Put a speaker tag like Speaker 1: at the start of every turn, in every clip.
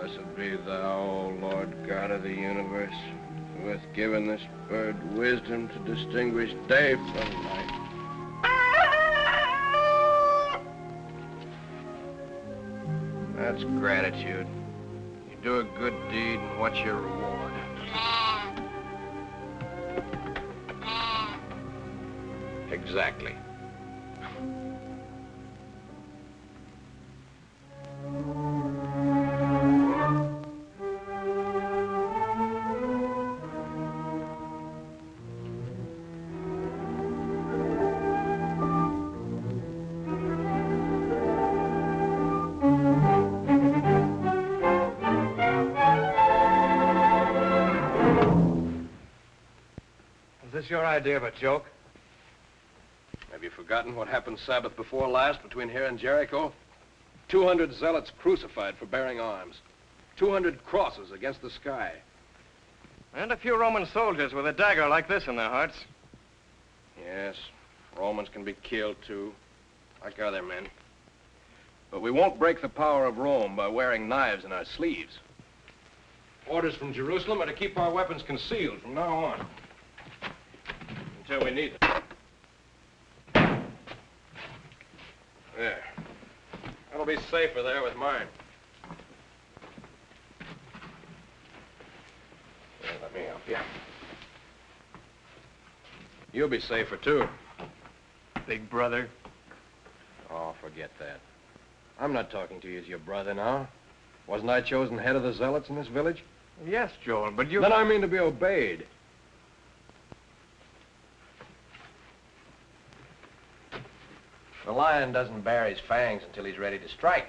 Speaker 1: Blessed be thou, O Lord God of the universe, who hath given this bird wisdom to distinguish day from night. That's gratitude. You do a good deed, and what's your reward? Exactly.
Speaker 2: Is this your idea of a joke?
Speaker 1: Have you forgotten what happened Sabbath before last between here and Jericho? 200 zealots crucified for bearing arms. 200 crosses against the sky.
Speaker 2: And a few Roman soldiers with a dagger like this in their hearts.
Speaker 1: Yes, Romans can be killed too, like other men. But we won't break the power of Rome by wearing knives in our sleeves. Orders from Jerusalem are to keep our weapons concealed from now on. Until we need them. There. That'll be safer there with mine. Here, let me help you. You'll be safer, too.
Speaker 2: Big brother.
Speaker 1: Oh, forget that. I'm not talking to you as your brother now. Wasn't I chosen head of the zealots in this village?
Speaker 2: Yes, Joel, but you...
Speaker 1: Then I mean to be obeyed. The lion doesn't bare his fangs until he's ready to strike.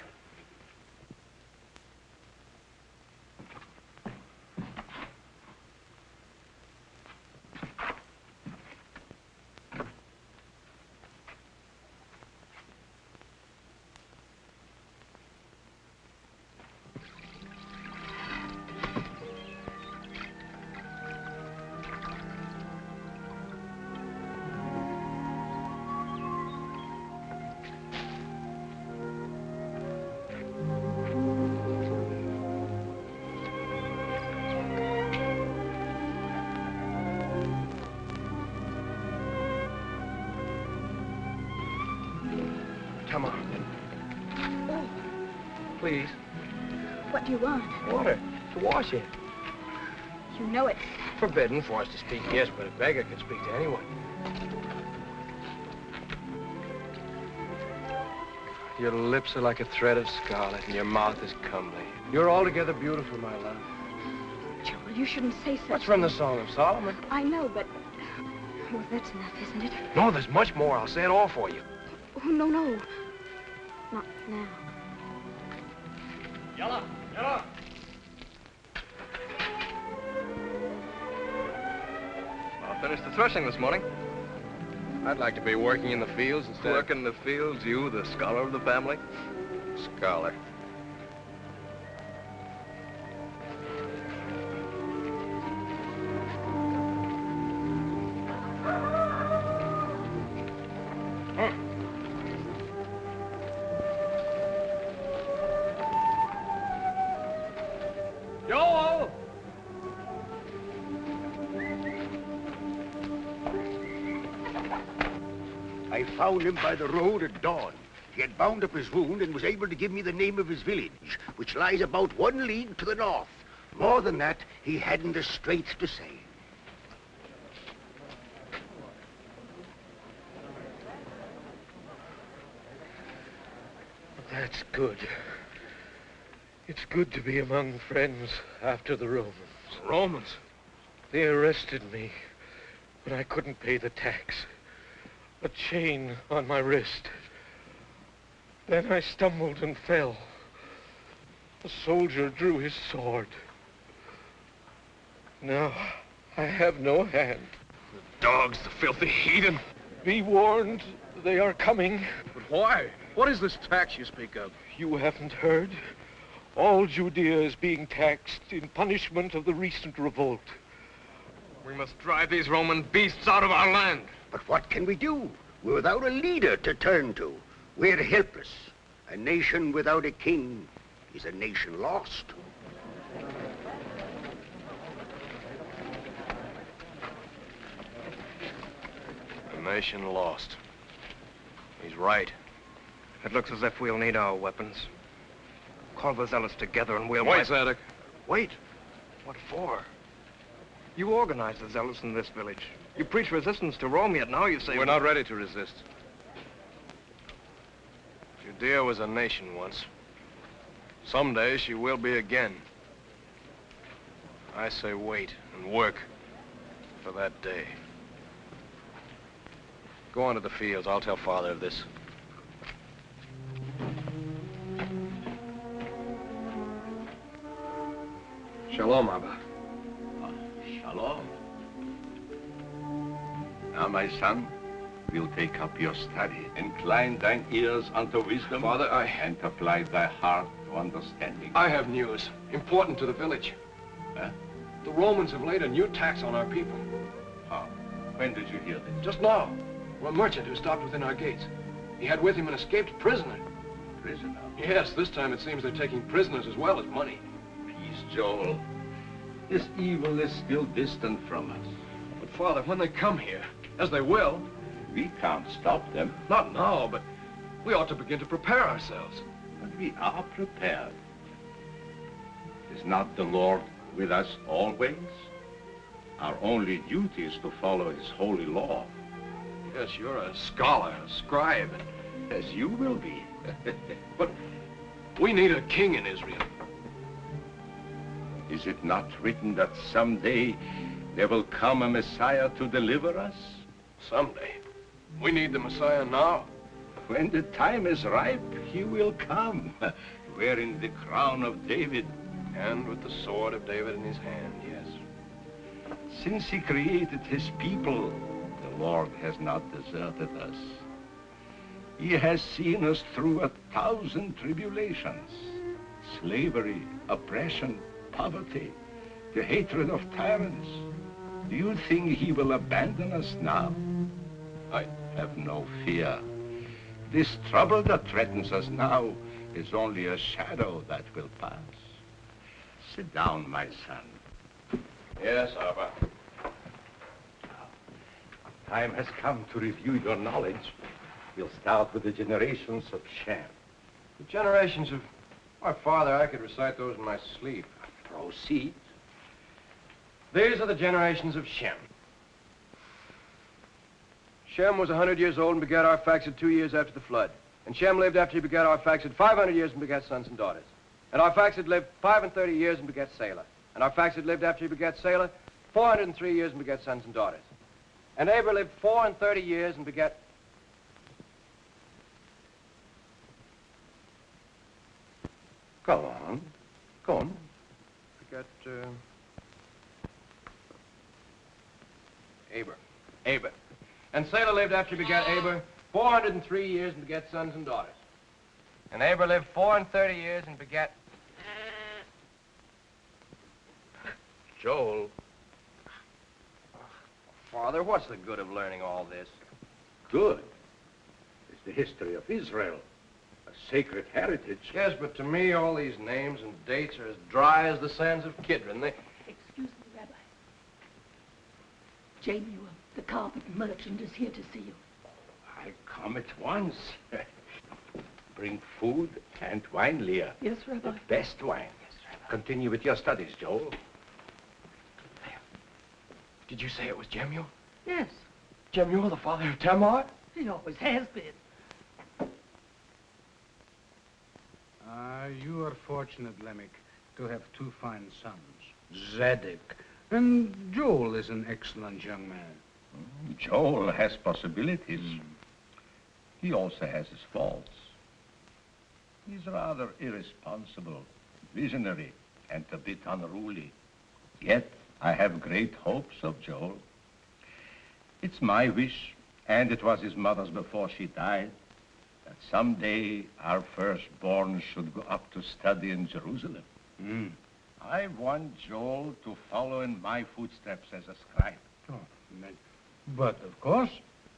Speaker 1: Come on.
Speaker 3: Oh,
Speaker 1: Please.
Speaker 3: what do you want?
Speaker 1: Water. To wash in.
Speaker 3: You know it's...
Speaker 1: Forbidden for us to speak, yes, but a beggar can speak to anyone. Your lips are like a thread of scarlet, and your mouth is comely. You're altogether beautiful, my love.
Speaker 3: Joel, you shouldn't say such
Speaker 1: What's from the
Speaker 3: things.
Speaker 1: Song of Solomon?
Speaker 3: I know, but... Well, that's enough, isn't it?
Speaker 1: No, there's much more. I'll say it all for you.
Speaker 3: Oh, no, no. Not now.
Speaker 2: Yalla, yalla. Well, finished the threshing this morning.
Speaker 1: I'd like to be working in the fields instead
Speaker 2: Work in the fields, you, the scholar of the family.
Speaker 1: Scholar.
Speaker 2: Joel!
Speaker 4: I found him by the road at dawn. He had bound up his wound and was able to give me the name of his village, which lies about 1 league to the north. More than that, he hadn't a straight to say.
Speaker 5: That's good. It's good to be among friends after the Romans.
Speaker 1: Romans?
Speaker 5: They arrested me when I couldn't pay the tax. A chain on my wrist. Then I stumbled and fell. A soldier drew his sword. Now, I have no hand.
Speaker 1: The dogs, the filthy heathen.
Speaker 5: Be warned, they are coming.
Speaker 1: But why? What is this tax you speak of?
Speaker 5: You haven't heard? All Judea is being taxed in punishment of the recent revolt.
Speaker 2: We must drive these Roman beasts out of our land.
Speaker 4: But what can we do? We're without a leader to turn to. We're helpless. A nation without a king is a nation lost.
Speaker 1: A nation lost. He's right.
Speaker 2: It looks as if we'll need our weapons. Call the zealots together and we'll...
Speaker 1: Wait, Zadok.
Speaker 2: Wait. What for? You organized the zealots in this village. You preach resistance to Rome, yet now you say...
Speaker 1: We're not ready to resist. Judea was a nation once. Someday she will be again. I say wait and work for that day. Go on to the fields. I'll tell Father of this. Shalom, Abba.
Speaker 6: Shalom. Now, my son, we'll take up your study. Incline thine ears unto wisdom,
Speaker 1: Father,
Speaker 6: and apply thy heart to understanding.
Speaker 1: I have news. Important to the village.
Speaker 6: Huh?
Speaker 1: The Romans have laid a new tax on our people.
Speaker 6: How? When did you hear this?
Speaker 1: Just now. A merchant who stopped within our gates. He had with him an escaped prisoner.
Speaker 6: Prisoner?
Speaker 1: Yes, this time it seems they're taking prisoners as well as money.
Speaker 6: Peace, Joel. This evil is still distant from us.
Speaker 1: But, Father, when they come here, as they will...
Speaker 6: We can't stop them.
Speaker 1: Not now, but we ought to begin to prepare ourselves.
Speaker 6: But we are prepared. Is not the Lord with us always? Our only duty is to follow his holy law.
Speaker 1: Yes, you're a scholar, a scribe.
Speaker 6: As you will be.
Speaker 1: But we need a king in Israel.
Speaker 6: Is it not written that someday there will come a Messiah to deliver us?
Speaker 1: Someday. We need the Messiah now.
Speaker 6: When the time is ripe, he will come, wearing the crown of David.
Speaker 1: And with the sword of David in his hand, yes.
Speaker 6: Since he created his people, the Lord has not deserted us. He has seen us through 1,000 tribulations. Slavery, oppression, poverty, the hatred of tyrants. Do you think he will abandon us now? I have no fear. This trouble that threatens us now is only a shadow that will pass. Sit down, my son.
Speaker 1: Yes, Abba.
Speaker 6: Time has come to review your knowledge. We'll start with the generations of Shem.
Speaker 1: The generations of... Why, Father, I could recite those in my sleep.
Speaker 6: Proceed.
Speaker 1: These are the generations of Shem. Shem was 100 years old and begat Arphaxad 2 years after the flood. And Shem lived after he begat Arphaxad 500 years and begat sons and daughters. And Arphaxad lived 35 years and begat Salah. And Arphaxad lived after he begat Salah 403 years and begat sons and daughters. And Eber lived 34 years and begat...
Speaker 6: Go on. Go on.
Speaker 1: Begat, Aber. And Salah lived after he begat Aber 403 years and begat sons and daughters. And Aber lived 34 years and begat...
Speaker 6: Joel.
Speaker 1: Father, what's the good of learning all this?
Speaker 6: Good. It's the history of Israel. A sacred heritage.
Speaker 1: Yes, but to me, all these names and dates are as dry as the sands of Kidron. They...
Speaker 7: Excuse me, Rabbi. Jamie, the carpet merchant is here to see you.
Speaker 6: I'll come at once. Bring food and wine, Leah.
Speaker 7: Yes, Rabbi.
Speaker 6: The best wine. Yes, Rabbi. Continue with your studies, Joel.
Speaker 1: Did you say it was Jemuel?
Speaker 7: Yes.
Speaker 1: Jemuel, the father of Tamar?
Speaker 7: He always has been.
Speaker 8: You are fortunate, Lamech, to have two fine sons, Zadok, and Joel is an excellent young man.
Speaker 6: Joel has possibilities. He also has his faults. He's rather irresponsible, visionary, and a bit unruly. Yet, I have great hopes of Joel. It's my wish, and it was his mother's before she died, that someday our firstborn should go up to study in Jerusalem. I want Joel to follow in my footsteps as a scribe.
Speaker 8: Oh, but of course,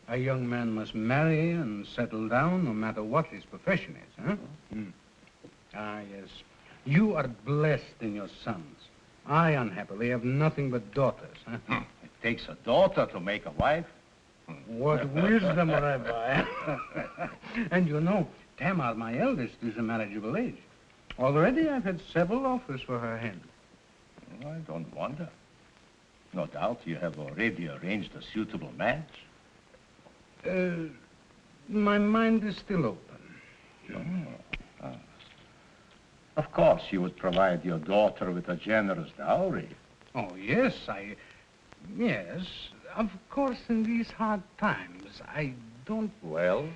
Speaker 8: a young man must marry and settle down no matter what his profession is, huh? Ah, yes. You are blessed in your sons. I, unhappily, have nothing but daughters. Huh?
Speaker 6: It takes a daughter to make a wife.
Speaker 8: What wisdom, Rabbi. And you know, Tamar, my eldest, is a marriageable age. Already I've had several offers for her hand.
Speaker 6: I don't wonder. No doubt you have already arranged a suitable match.
Speaker 8: My mind is still open.
Speaker 6: Of course, you would provide your daughter with a generous dowry.
Speaker 8: Oh, yes, yes. Of course, in these hard times, I don't...
Speaker 6: Well?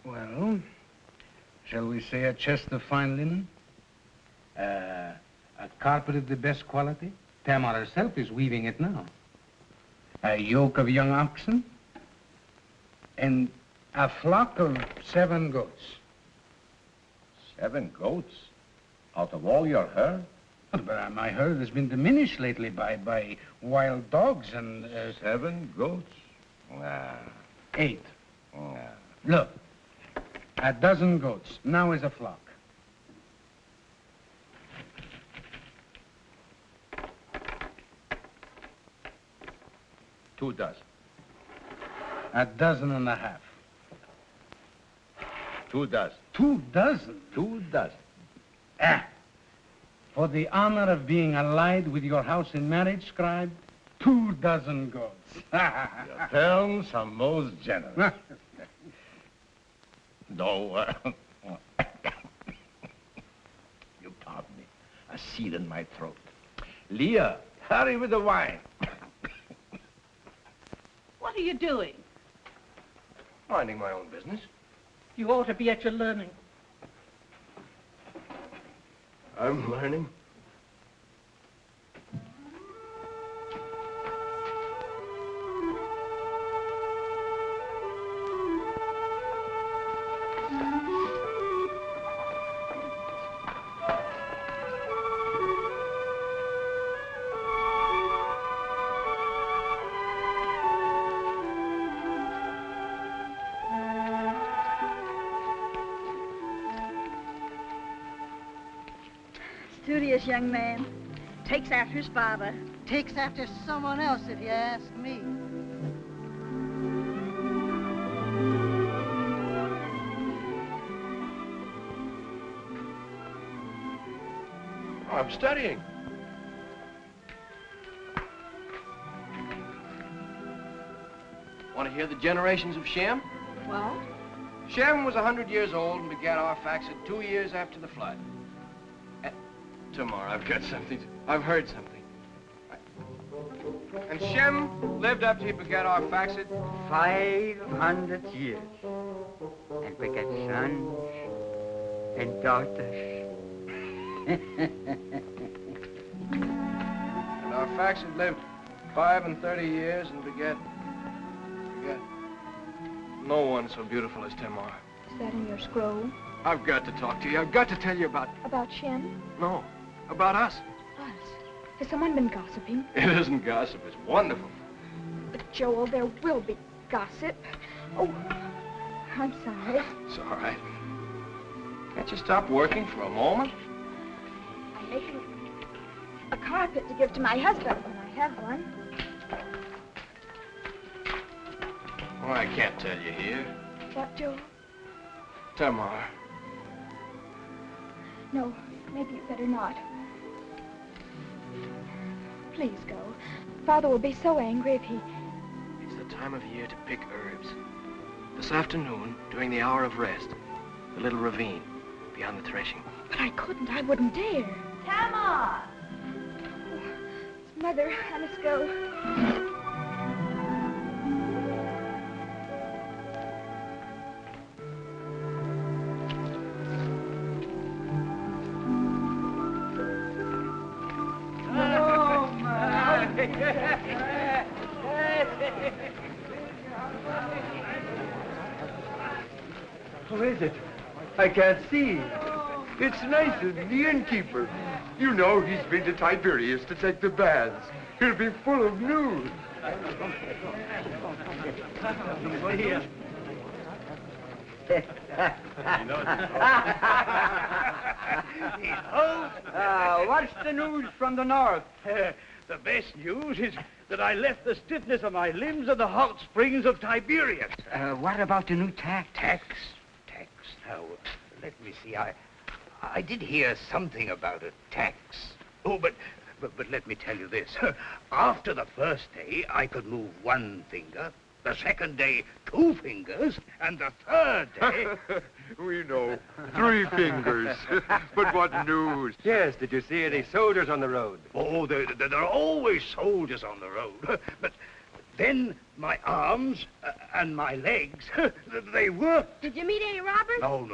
Speaker 8: Well, shall we say a chest of fine linen? A carpet of the best quality? Tamar herself is weaving it now. A yoke of young oxen? And a flock of 7 goats.
Speaker 6: 7 goats? Out of all your herd?
Speaker 8: But my herd has been diminished lately by wild dogs and...
Speaker 6: 7 goats?
Speaker 8: 8. Look, a dozen goats. Now is a flock.
Speaker 6: Two dozen.
Speaker 8: A dozen and a half.
Speaker 6: 2 dozen.
Speaker 8: 2 dozen?
Speaker 6: 2 dozen.
Speaker 8: For the honor of being allied with your house in marriage, scribe, 2 dozen goats.
Speaker 6: Your terms are most generous. No, you pardon me. A seed in my throat. Leah, hurry with the wine.
Speaker 7: What are you doing?
Speaker 1: Minding my own business.
Speaker 7: You ought to be at your learning.
Speaker 1: I'm learning.
Speaker 9: Studious young man. Takes after his father.
Speaker 10: Takes after someone else, if you ask me.
Speaker 1: Oh, I'm studying. Want to hear the generations of Shem?
Speaker 9: Well?
Speaker 1: Shem was 100 years old and begat Arphaxad 2 years after the flood. Tomorrow, I've got something. I've heard something. And Shem lived up to he begat Arphaxad
Speaker 11: 500 years, and begat sons and daughters.
Speaker 1: And Arphaxad lived 35 years and begat no one so beautiful as Tamar.
Speaker 3: Is that in your scroll?
Speaker 1: I've got to talk to you. I've got to tell you about...
Speaker 3: About Shem?
Speaker 1: No, about us.
Speaker 3: Us? Has someone been gossiping?
Speaker 1: It isn't gossip. It's wonderful.
Speaker 3: But, Joel, there will be gossip. Oh, I'm sorry.
Speaker 1: It's all right. Can't you stop working for a moment?
Speaker 3: I'm making a carpet to give to my husband when I have one.
Speaker 1: Well, I can't tell you here.
Speaker 3: What, Joel?
Speaker 1: Tamar.
Speaker 3: No, maybe you'd better not. Please go. Father will be so angry if he...
Speaker 1: It's the time of year to pick herbs. This afternoon, during the hour of rest, the little ravine beyond the threshing.
Speaker 3: But I couldn't. I wouldn't dare.
Speaker 9: Tamar!
Speaker 3: Oh, it's Mother. I must go.
Speaker 12: Who is it? I can't see. It's Nathan, the innkeeper. You know he's been to Tiberias to take the baths. He'll be full of news.
Speaker 11: What's the news from the north?
Speaker 13: The best news is that I left the stiffness of my limbs at the hot springs of Tiberias.
Speaker 11: What about the new tax?
Speaker 4: Tax. Now, let me see. I did hear something about a tax. Oh, but let me tell you this. After the first day, I could move one finger. The second day, 2 fingers. And the third day...
Speaker 12: We know. 3 fingers. But what news?
Speaker 2: Yes, did you see any soldiers on the road?
Speaker 4: Oh, there are always soldiers on the road. But then my arms and my legs, they worked.
Speaker 3: Did you meet any robbers?
Speaker 4: No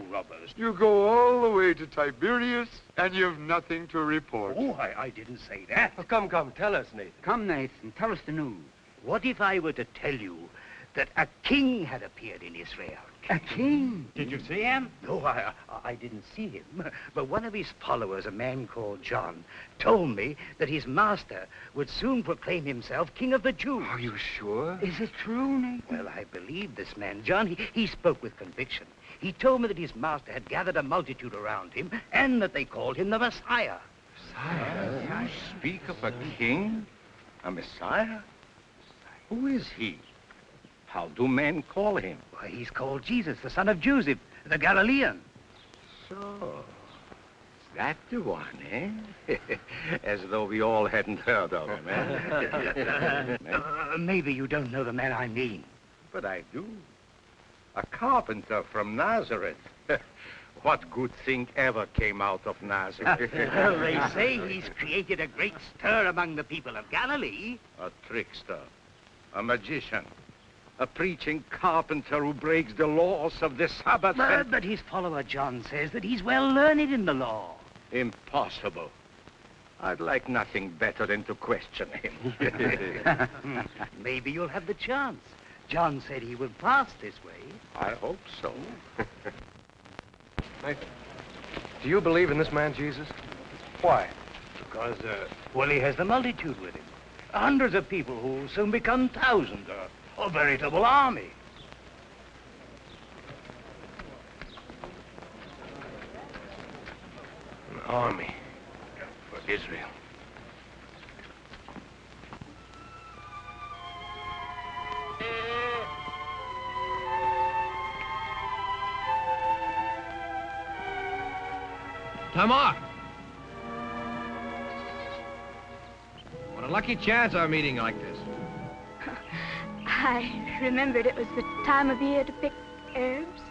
Speaker 4: robbers.
Speaker 12: You go all the way to Tiberias, and you've nothing to report.
Speaker 4: Oh, I didn't say that.
Speaker 2: Oh, come, tell us, Nathan.
Speaker 11: Come, Nathan, tell us the news.
Speaker 4: What if I were to tell you that a king had appeared in Israel?
Speaker 11: A king?
Speaker 13: Did you see him?
Speaker 4: No, I didn't see him. But one of his followers, a man called John, told me that his master would soon proclaim himself king of the Jews.
Speaker 2: Are you sure?
Speaker 11: Is it true, Nathan?
Speaker 4: Well, I believe this man, John. He spoke with conviction. He told me that his master had gathered a multitude around him and that they called him the Messiah.
Speaker 6: Messiah? You speak of a king? A Messiah? Who is he? How do men call him?
Speaker 4: Why, he's called Jesus, the son of Joseph, the Galilean.
Speaker 6: So, is that the one, eh? As though we all hadn't heard of him, eh?
Speaker 4: Maybe you don't know the man I mean.
Speaker 6: But I do. A carpenter from Nazareth. What good thing ever came out of Nazareth?
Speaker 4: Well, they say he's created a great stir among the people of Galilee.
Speaker 6: A trickster. A magician. A preaching carpenter who breaks the laws of the Sabbath.
Speaker 4: But his follower John says that he's well learned in the law.
Speaker 6: Impossible. I'd like nothing better than to question him.
Speaker 4: Maybe you'll have the chance. John said he would pass this way.
Speaker 6: I hope so.
Speaker 2: Nathan, do you believe in this man, Jesus? Why?
Speaker 4: Because, well, he has the multitude with him. Hundreds of people who soon become thousands, a veritable army.
Speaker 2: An army for Israel.
Speaker 1: Tamar! What a lucky chance our meeting like this.
Speaker 3: I remembered it was the time of year to pick herbs.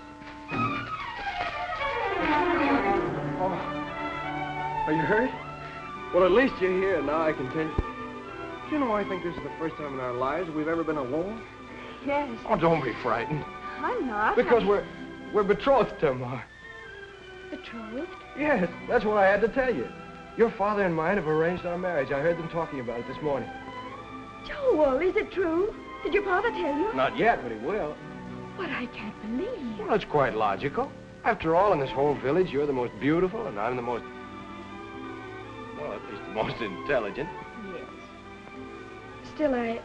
Speaker 2: Oh, are you hurt? Well, at least you're here, and now I can tell you. Do you know, I think this is the first time in our lives we've ever been alone.
Speaker 3: Yes.
Speaker 2: Oh, don't be frightened.
Speaker 3: I'm not.
Speaker 2: Because we're betrothed, Tamar.
Speaker 3: Betrothed?
Speaker 2: Yes, that's what I had to tell you. Your father and mine have arranged our marriage. I heard them talking about it this morning.
Speaker 3: Joel, is it true? Did your father tell you?
Speaker 2: Not yet, but he will.
Speaker 3: But I can't believe.
Speaker 2: Well, that's quite logical. After all, in this whole village, you're the most beautiful, and I'm the most... well, at least the most intelligent.
Speaker 3: Yes. Still, I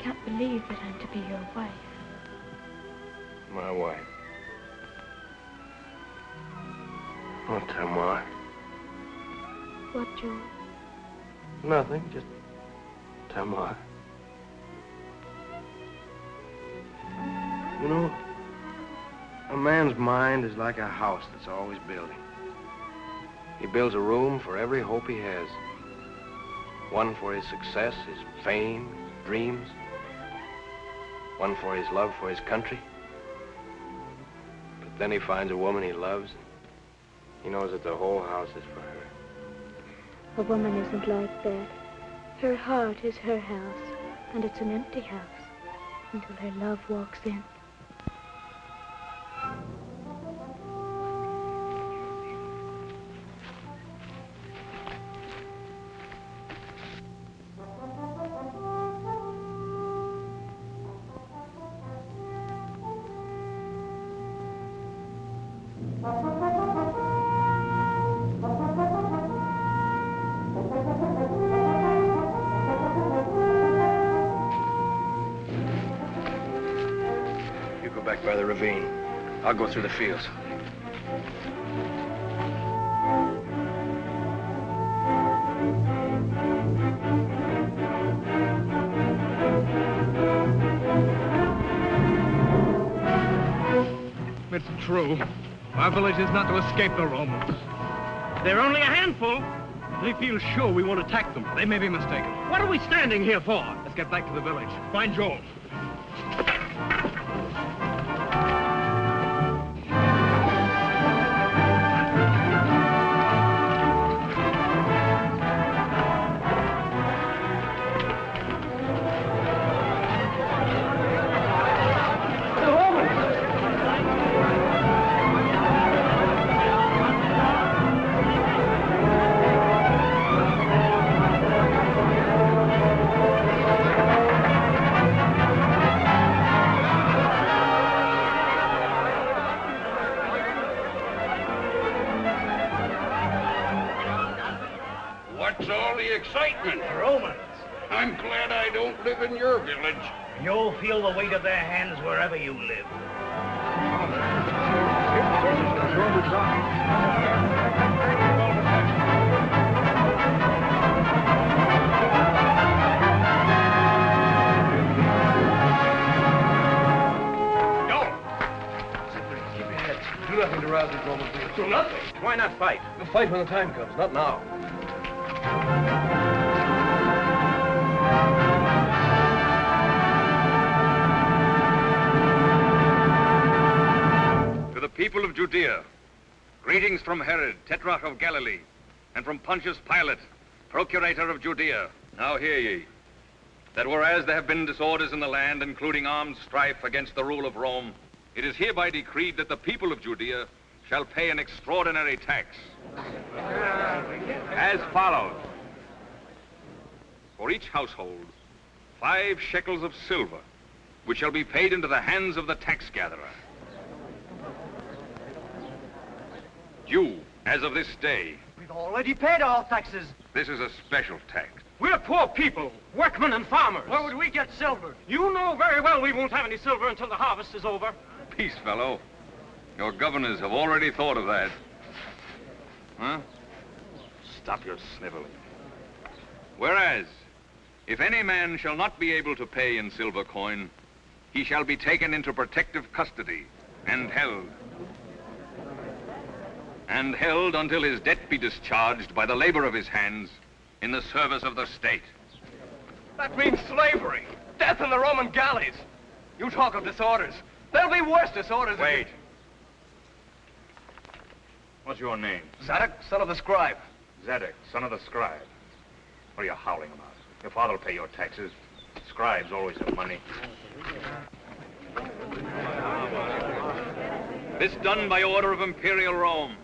Speaker 3: can't believe that I'm to be your wife.
Speaker 2: My wife. Oh, Tamar.
Speaker 3: What, Joel?
Speaker 2: Nothing, just Tamar. You know, a man's mind is like a house that's always building. He builds a room for every hope he has. One for his success, his fame, his dreams. One for his love for his country. But then he finds a woman he loves. He knows that the whole house is for her.
Speaker 3: A woman isn't like that. Her heart is her house, and it's an empty house until her love walks in.
Speaker 2: by the ravine. I'll go through the fields.
Speaker 14: It's true. Our village is not to escape the Romans.
Speaker 13: They're only a handful.
Speaker 14: They feel sure we won't attack them. They may be mistaken.
Speaker 13: What are we standing here for?
Speaker 14: Let's get back to the village. Find Joel.
Speaker 6: What's all the excitement?
Speaker 13: Romans.
Speaker 6: I'm glad I don't live in your village.
Speaker 13: You'll feel the weight of their hands wherever you live.
Speaker 2: Do nothing to rouse these Romans.
Speaker 13: Do nothing.
Speaker 2: Why not fight? We'll fight when the time comes, not now.
Speaker 15: To the people of Judea, greetings from Herod, Tetrarch of Galilee, and from Pontius Pilate, procurator of Judea. Now hear ye, that whereas there have been disorders in the land, including armed strife against the rule of Rome, it is hereby decreed that the people of Judea shall pay an extraordinary tax, as follows. For each household, 5 shekels of silver, which shall be paid into the hands of the tax gatherer. You, as of this day,
Speaker 16: We've already paid our taxes.
Speaker 15: this is a special tax.
Speaker 16: We're poor people, workmen and farmers. Where would we get silver? You know very well we won't have any silver until the harvest is over.
Speaker 15: Peace, fellow. Your governors have already thought of that. Huh? Stop your sniveling. Whereas, if any man shall not be able to pay in silver coin, he shall be taken into protective custody and held. And held until his debt be discharged by the labor of his hands in the service of the state.
Speaker 16: That means slavery, death in the Roman galleys. You talk of disorders. There'll be worse disorders.
Speaker 15: Wait. What's your name?
Speaker 16: Zadok, son of the scribe.
Speaker 15: Zadok, son of the scribe. What are you howling about? Your father will pay your taxes. Scribes always have money. This done by order of Imperial Rome,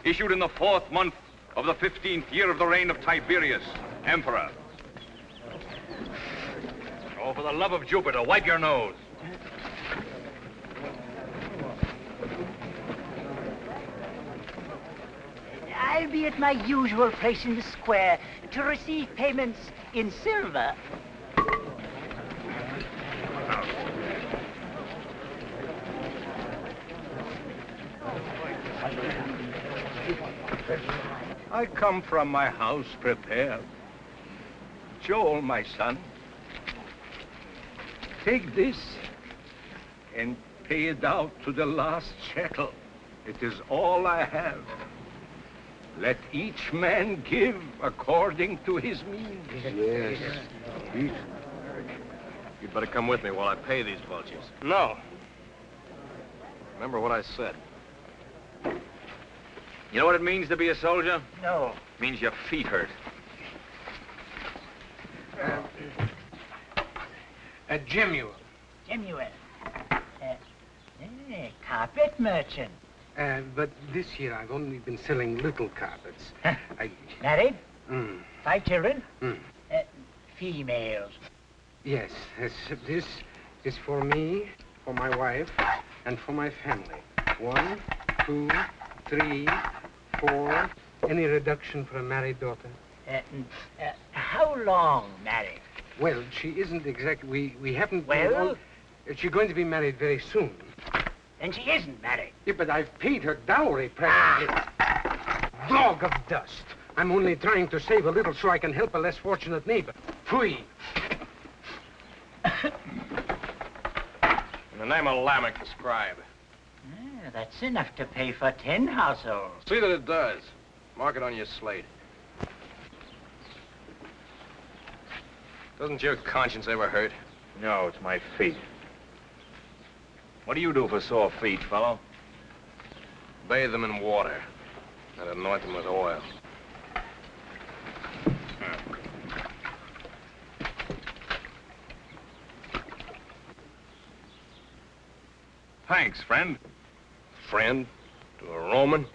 Speaker 15: issued in the 4th month of the 15th year of the reign of Tiberius, Emperor. Oh, for the love of Jupiter, wipe your nose.
Speaker 17: I'll be at my usual place in the square to receive payments in silver.
Speaker 6: I come from my house prepared. Joel, my son, take this and pay it out to the last shekel. It is all I have. Let each man give according to his means.
Speaker 2: Yes. You'd better come with me while I pay these vultures.
Speaker 16: No.
Speaker 2: Remember what I said.
Speaker 15: You know what it means to be a soldier?
Speaker 17: No.
Speaker 15: It means your feet hurt.
Speaker 8: Jemuel.
Speaker 17: Jemuel. Carpet merchant.
Speaker 8: But this year I've only been selling little carpets.
Speaker 17: Married? 5 children?
Speaker 8: Mm.
Speaker 17: Females.
Speaker 8: Yes, this is for me, for my wife, and for my family. 1, 2, 3, 4. Any reduction for a married daughter?
Speaker 17: How long married?
Speaker 8: Well, she isn't exactly. We haven't.
Speaker 17: Well?
Speaker 8: She's going to be married very soon.
Speaker 17: Then she isn't married.
Speaker 8: Yeah, but I've paid her dowry presently. Dog of dust. I'm only trying to save a little so I can help a less fortunate neighbor. Phui.
Speaker 2: In the name of Lamech, the scribe.
Speaker 17: That's enough to pay for 10 households.
Speaker 2: See that it does. Mark it on your slate. Doesn't your conscience ever hurt?
Speaker 15: No, it's my feet. What do you do for sore feet, fellow?
Speaker 2: Bathe them in water and anoint them with oil.
Speaker 15: Thanks, friend.
Speaker 2: Friend? To a Roman?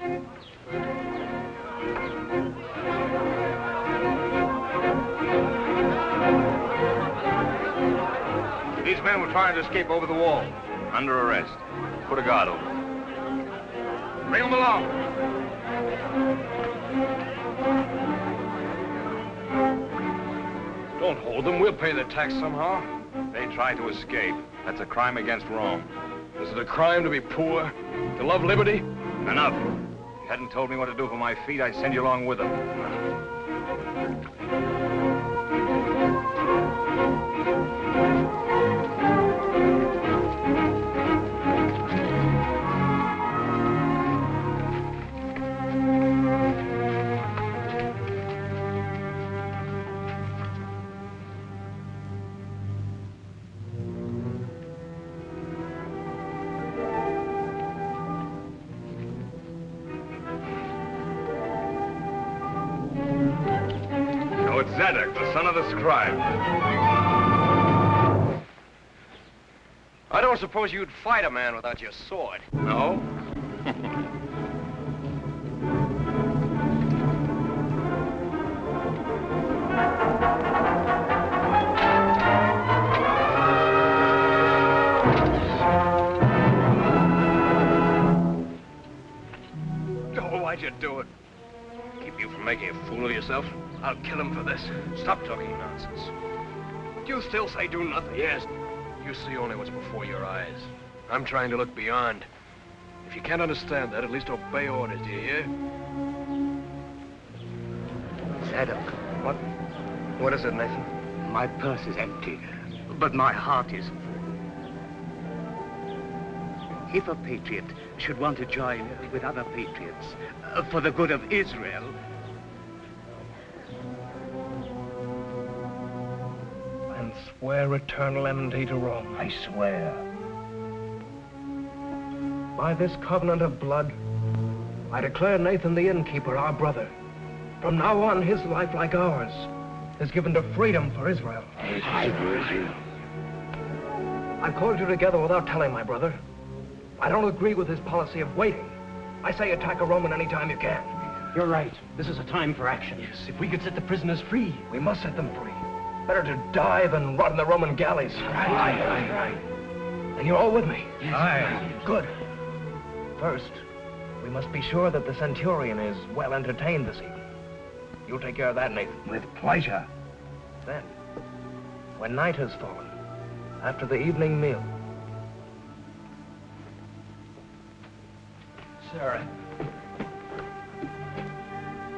Speaker 15: These men were trying to escape over the wall. Under arrest. Put a guard over them. Bring them along.
Speaker 2: Don't hold them. We'll pay the tax somehow.
Speaker 15: They tried to escape. That's a crime against Rome.
Speaker 2: Is it a crime to be poor? To love liberty?
Speaker 15: Enough. If you hadn't told me what to do for my feet, I'd send you along with them. Zadok, the son of the scribe.
Speaker 2: I don't suppose you'd fight a man without your sword.
Speaker 15: No?
Speaker 2: Oh, why'd you do it? Keep you from making a fool of yourself? I'll kill him for this. Stop talking nonsense. Do you still say do nothing? Yes. You see only what's before your eyes. I'm trying to look beyond. If you can't understand that, at least obey orders, do you hear?
Speaker 4: Zadok.
Speaker 2: What? What is it, Nathan?
Speaker 4: My purse is empty, but my heart is full. If a patriot should want to join with other patriots for the good of Israel,
Speaker 2: Swear eternal enmity to Rome.
Speaker 4: I swear.
Speaker 2: By this covenant of blood, I declare Nathan the innkeeper our brother. From now on, his life, like ours, is given to freedom for Israel. I've called you together without telling my brother. I don't agree with his policy of waiting. I say attack a Roman any time you can.
Speaker 18: You're right. This is a time for action.
Speaker 2: Yes, if we could set the prisoners free, we must set them free. Better to die than rot in the Roman galleys. Right. And you're all with me?
Speaker 18: Yes.
Speaker 2: Aye. Good. First, we must be sure that the centurion is well entertained this evening. You'll take care of that, Nathan.
Speaker 4: With pleasure.
Speaker 2: Then, when night has fallen, after the evening meal...
Speaker 12: Sarah.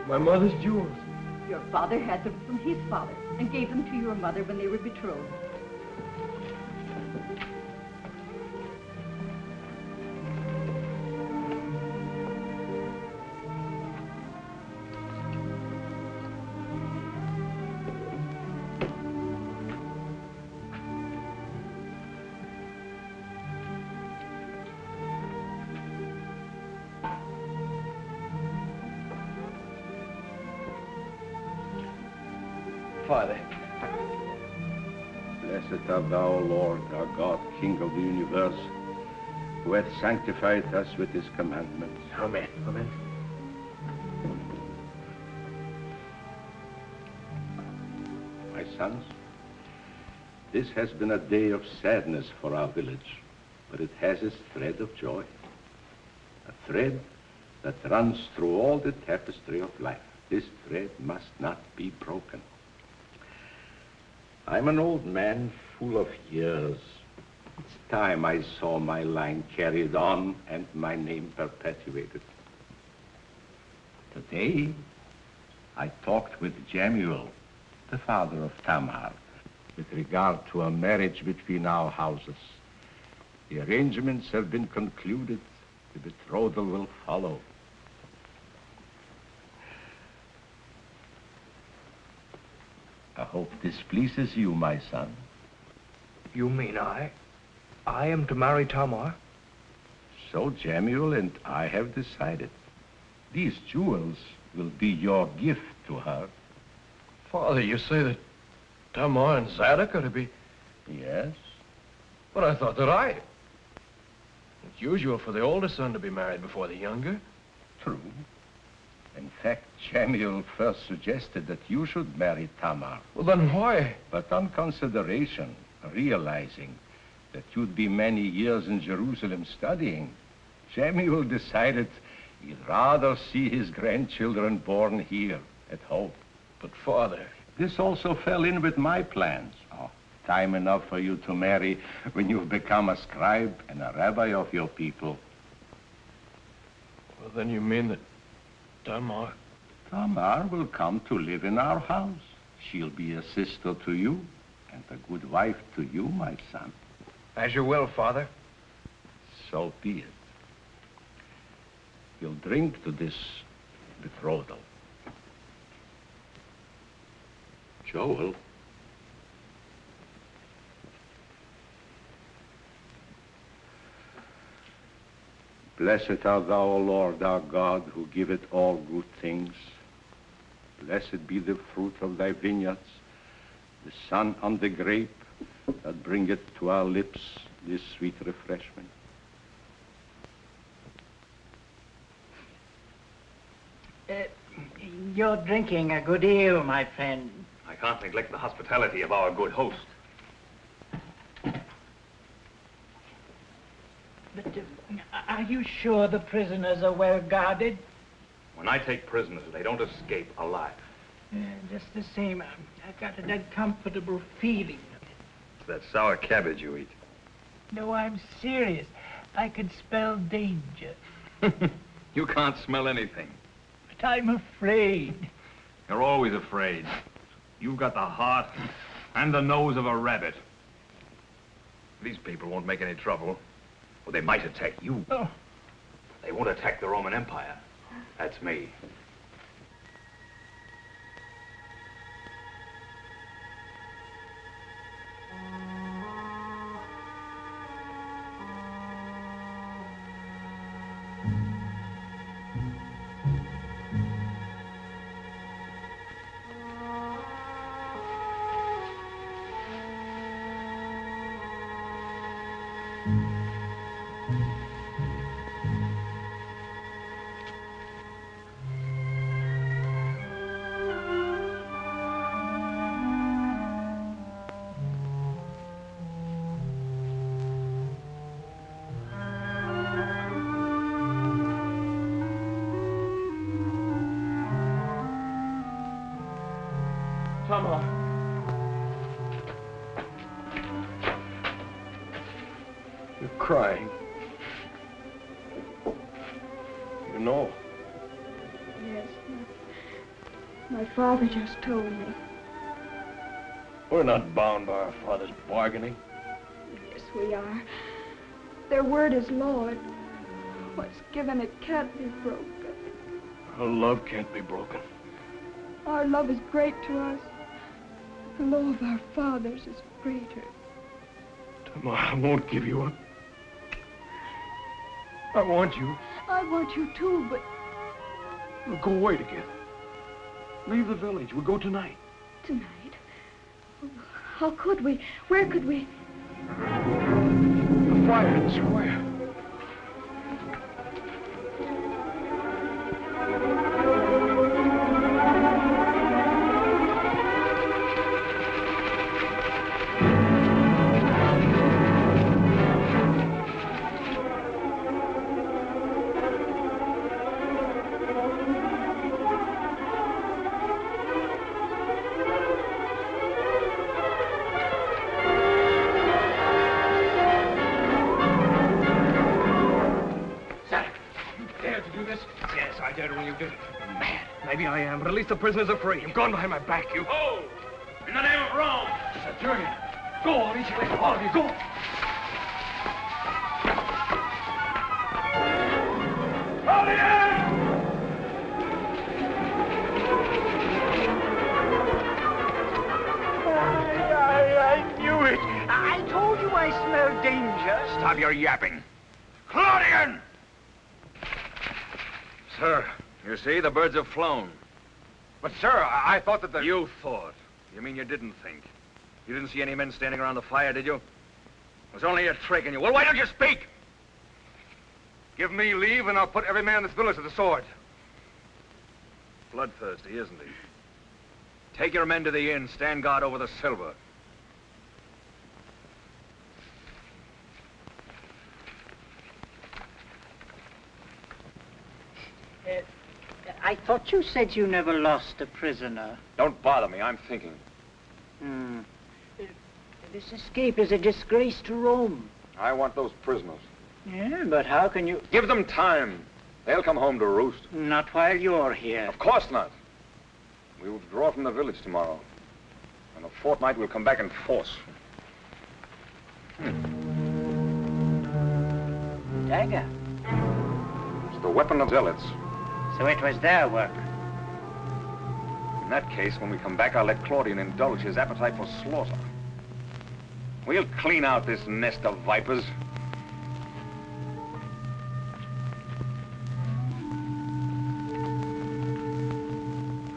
Speaker 12: My mother's jewels.
Speaker 9: Your father had them from his father and gave them to your mother when they were betrothed.
Speaker 2: Father.
Speaker 6: Blessed art thou, O Lord, our God, King of the universe, who hath sanctified us with his commandments.
Speaker 2: Amen. Amen.
Speaker 6: My sons, this has been a day of sadness for our village, but it has its thread of joy. A thread that runs through all the tapestry of life. This thread must not be broken. I'm an old man full of years, It's time I saw my line carried on and my name perpetuated. Today, I talked with Jemuel, the father of Tamar, with regard to a marriage between our houses. The arrangements have been concluded. The betrothal will follow. I hope this pleases you, my son.
Speaker 2: You mean I am to marry Tamar?
Speaker 6: So Jemuel and I have decided. These jewels will be your gift to her.
Speaker 2: Father, you say that Tamar and Zadok are to be...
Speaker 6: Yes.
Speaker 2: But I thought that It's usual for the older son to be married before the younger.
Speaker 6: True. In fact, Jemuel first suggested that you should marry Tamar.
Speaker 2: Well, then why?
Speaker 6: But on consideration, realizing that you'd be many years in Jerusalem studying, Jemuel decided he'd rather see his grandchildren born here at home.
Speaker 2: But, Father...
Speaker 6: This also fell in with my plans. Oh, time enough for you to marry when you've become a scribe and a rabbi of your people.
Speaker 2: Well, then you mean that Tamar
Speaker 6: will come to live in our house. She'll be a sister to you and a good wife to you, my son.
Speaker 2: As you will, Father.
Speaker 6: So be it. You'll drink to this betrothal. Joel. Blessed art thou, O Lord, our God, who giveth all good things. Blessed be the fruit of thy vineyards, the sun on the grape that bringeth to our lips this sweet refreshment.
Speaker 17: You're drinking a good ale, my friend.
Speaker 15: I can't neglect the hospitality of our good host.
Speaker 17: But are you sure the prisoners are well guarded?
Speaker 15: When I take prisoners, they don't escape alive.
Speaker 17: Just the same, I've got an uncomfortable feeling.
Speaker 15: It's that sour cabbage you eat.
Speaker 17: No, I'm serious. I can smell danger.
Speaker 15: You can't smell anything.
Speaker 17: But I'm afraid.
Speaker 15: You're always afraid. You've got the heart and the nose of a rabbit. These people won't make any trouble. Well, they might attack you.
Speaker 17: Oh.
Speaker 15: They won't attack the Roman Empire. That's me.
Speaker 2: Tamar. You're crying. You know.
Speaker 3: Yes. My father just told me.
Speaker 2: We're not bound by our father's bargaining.
Speaker 3: Yes, we are. Their word is law. What's given, it can't be broken.
Speaker 2: Our love can't be broken.
Speaker 3: Our love is great to us. The law of our fathers is greater.
Speaker 2: Tamar, I won't give you up. I want you.
Speaker 3: I want you too, but...
Speaker 2: We'll go away together. Leave the village. We'll go tonight.
Speaker 3: Tonight? How could we? Where could we?
Speaker 2: The fire in the square.
Speaker 16: I am. But at least the prisoners are free. I'm going behind my back, you.
Speaker 15: Hold! In the name of Rome!
Speaker 16: Centurion, go on each way. All of you, go.
Speaker 17: I knew it. I told you I smelled danger.
Speaker 15: Stop your yapping. Claudian! Sir, you see, the birds have flown.
Speaker 1: But, sir, I thought that the...
Speaker 15: You thought. You mean you didn't think? You didn't see any men standing around the fire, did you? It was only a trick, and you... Well, why don't you speak?
Speaker 1: Give me leave, and I'll put every man in this village to the sword.
Speaker 15: Bloodthirsty, isn't he? Take your men to the inn. Stand guard over the silver.
Speaker 17: I thought you said you never lost a prisoner.
Speaker 15: Don't bother me. I'm thinking.
Speaker 17: This escape is a disgrace to Rome.
Speaker 15: I want those prisoners.
Speaker 17: Yeah, but how can you...
Speaker 15: Give them time. They'll come home to roost.
Speaker 17: Not while you're here.
Speaker 15: Of course not. We will withdraw from the village tomorrow. In a fortnight, we'll come back in force.
Speaker 17: Dagger.
Speaker 15: It's the weapon of zealots.
Speaker 17: So it was their work.
Speaker 15: In that case, when we come back, I'll let Claudian indulge his appetite for slaughter. We'll clean out this nest of vipers.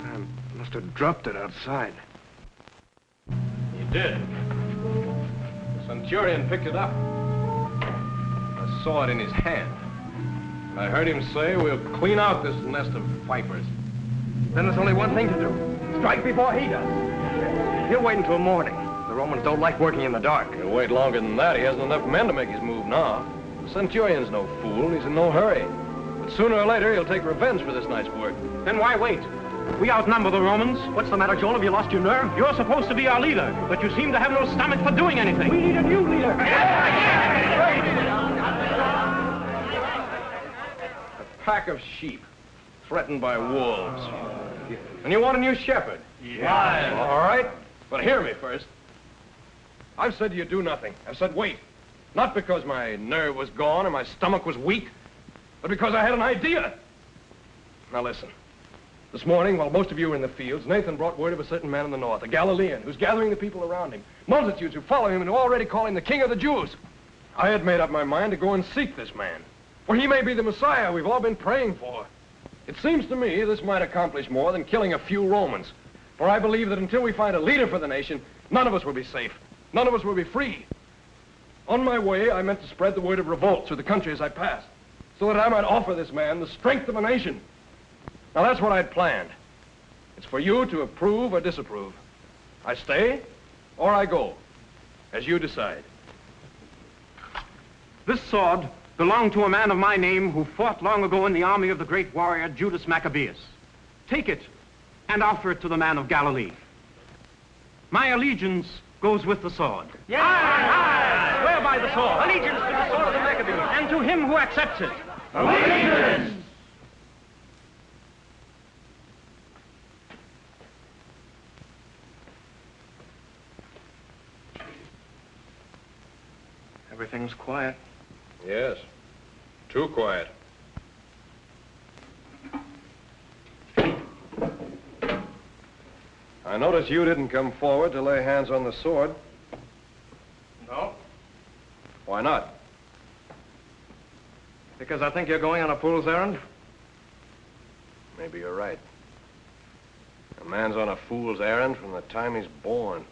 Speaker 2: I must have dropped it outside.
Speaker 1: You did. The centurion picked it up. I saw it in his hand. I heard him say, we'll clean out this nest of vipers.
Speaker 16: Then there's only one thing to do. Strike before he does. He'll wait until morning. The Romans don't like working in the dark.
Speaker 1: He'll wait longer than that. He hasn't enough men to make his move now. The centurion's no fool. He's in no hurry. But sooner or later, he'll take revenge for this night's work.
Speaker 18: Then why wait? We outnumber the Romans. What's the matter, Joel? Have you lost your nerve? You're supposed to be our leader, but you seem to have no stomach for doing anything. We need a new leader.
Speaker 1: Pack of sheep, threatened by wolves. And you want a new shepherd?
Speaker 18: Yeah.
Speaker 1: All right, but hear me first. I've said you do nothing. I've said wait. Not because my nerve was gone or my stomach was weak, but because I had an idea. Now listen. This morning, while most of you were in the fields, Nathan brought word of a certain man in the north, a Galilean, who's gathering the people around him. Multitudes who follow him and who already call him the King of the Jews. I had made up my mind to go and seek this man. For he may be the Messiah we've all been praying for. It seems to me this might accomplish more than killing a few Romans. For I believe that until we find a leader for the nation, none of us will be safe. None of us will be free. On my way, I meant to spread the word of revolt through the country as I passed, so that I might offer this man the strength of a nation. Now that's what I'd planned. It's for you to approve or disapprove. I stay or I go, as you decide.
Speaker 18: This sword belonged to a man of my name who fought long ago in the army of the great warrior Judas Maccabeus. Take it and offer it to the man of Galilee. My allegiance goes with the sword.
Speaker 16: Yeah!
Speaker 18: Swear by the sword.
Speaker 16: Allegiance to the sword of the Maccabees.
Speaker 18: And to him who accepts it.
Speaker 16: Allegiance!
Speaker 2: Everything's quiet.
Speaker 1: Yes. Too quiet. I notice you didn't come forward to lay hands on the sword.
Speaker 16: No,
Speaker 1: Why not?
Speaker 16: because I think you're going on a fool's errand.
Speaker 1: Maybe you're right. A man's on a fool's errand from the time he's born.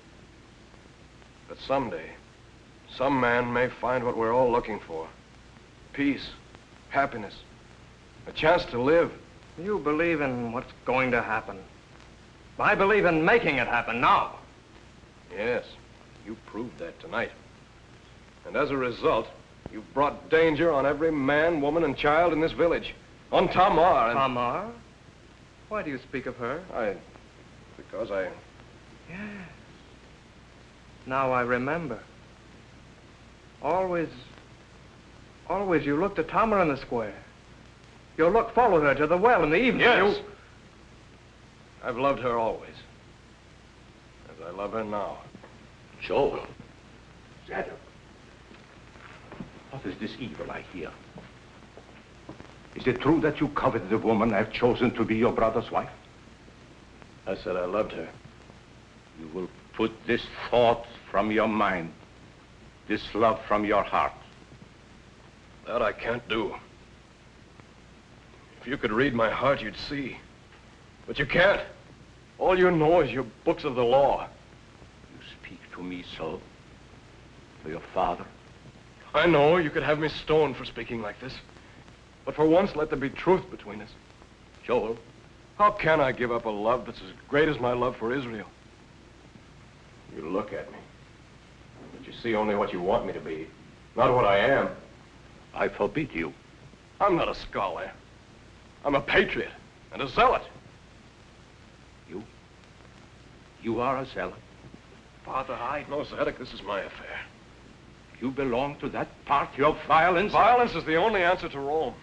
Speaker 1: But someday, some man may find what we're all looking for. Peace, happiness, a chance to live.
Speaker 16: You believe in what's going to happen. I believe in making it happen now.
Speaker 1: Yes, you proved that tonight. And as a result, you've brought danger on every man, woman, and child in this village. On Tamar and...
Speaker 16: Tamar? Why do you speak of her?
Speaker 1: Because I...
Speaker 16: Yes. Now I remember. Always you looked at Tamar in the square. Your look followed her to the well in the evening.
Speaker 1: Yes. I've loved her always. As I love her now.
Speaker 6: Joel. Zadok. What is this evil I hear? Is it true that you coveted the woman I've chosen to be your brother's wife?
Speaker 1: I said I loved her.
Speaker 6: You will put this thought from your mind, this love from your heart.
Speaker 1: That I can't do. If you could read my heart, you'd see. But you can't. All you know is your books of the law.
Speaker 6: You speak to me so? To your father?
Speaker 1: I know you could have me stoned for speaking like this. But for once, let there be truth between us.
Speaker 6: Joel.
Speaker 1: How can I give up a love that's as great as my love for Israel? You look at me, but you see only what you want me to be, not what I am.
Speaker 6: I forbid you.
Speaker 1: I'm not a scholar. I'm a patriot and a zealot.
Speaker 6: You are a zealot.
Speaker 1: Father, No, Zadok, this is my affair.
Speaker 6: You belong to that party of violence?
Speaker 1: Violence is the only answer to Rome.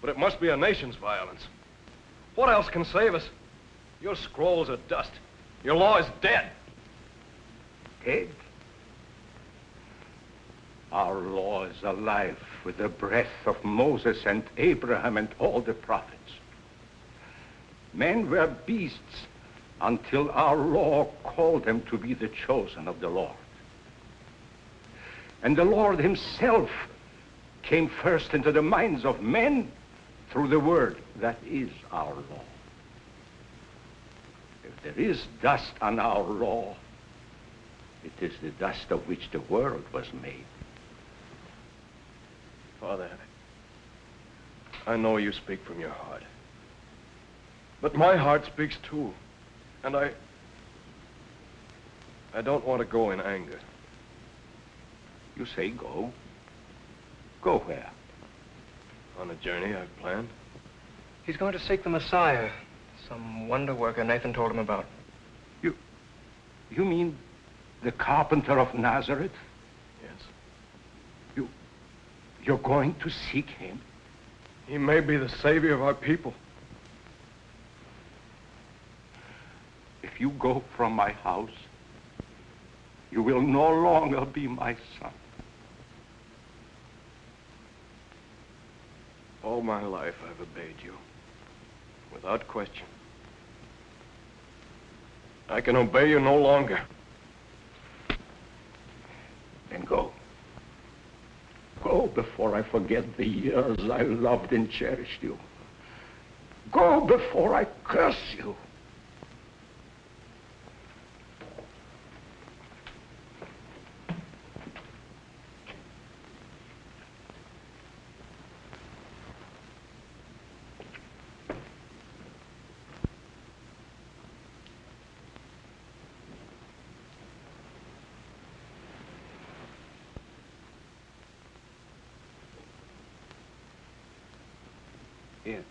Speaker 1: But it must be a nation's violence. What else can save us? Your scrolls are dust. Your law is dead.
Speaker 6: Dead? Our law is alive with the breath of Moses and Abraham and all the prophets. Men were beasts until our law called them to be the chosen of the Lord. And the Lord himself came first into the minds of men through the word that is our law. If there is dust on our law, it is the dust of which the world was made.
Speaker 1: Father, I know you speak from your heart. But my heart speaks too. And I don't want to go in anger.
Speaker 6: You say go. Go where?
Speaker 1: On a journey I've planned.
Speaker 16: He's going to seek the Messiah, some wonder worker Nathan told him about.
Speaker 6: You mean the carpenter of Nazareth?
Speaker 1: Yes.
Speaker 6: You're going to seek him?
Speaker 1: He may be the savior of our people.
Speaker 6: If you go from my house, you will no longer be my son.
Speaker 1: All my life I've obeyed you, without question. I can obey you no longer.
Speaker 6: Then go. Go before I forget the years I loved and cherished you. Go before I curse you.
Speaker 8: Here.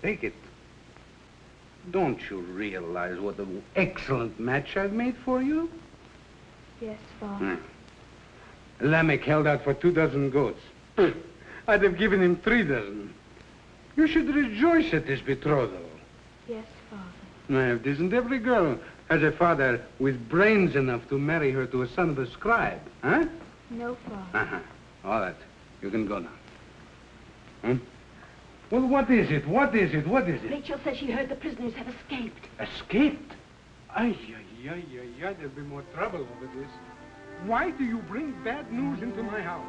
Speaker 8: Take it. Don't you realize what an excellent match I've made for you?
Speaker 3: Yes, Father.
Speaker 8: Lamech held out for 2 dozen goats. I'd have given him 3 dozen. You should rejoice at this betrothal.
Speaker 3: Yes, Father.
Speaker 8: Now, if isn't every girl has a father with brains enough to marry her to a son of a scribe, huh?
Speaker 3: No, Father.
Speaker 8: Uh-huh. All right. You can go now. Hmm? Well, what is it? What is it? What is it?
Speaker 9: Rachel says she heard the prisoners have escaped.
Speaker 8: Escaped? Ay, there'll be more trouble over this. Why do you bring bad news into my house?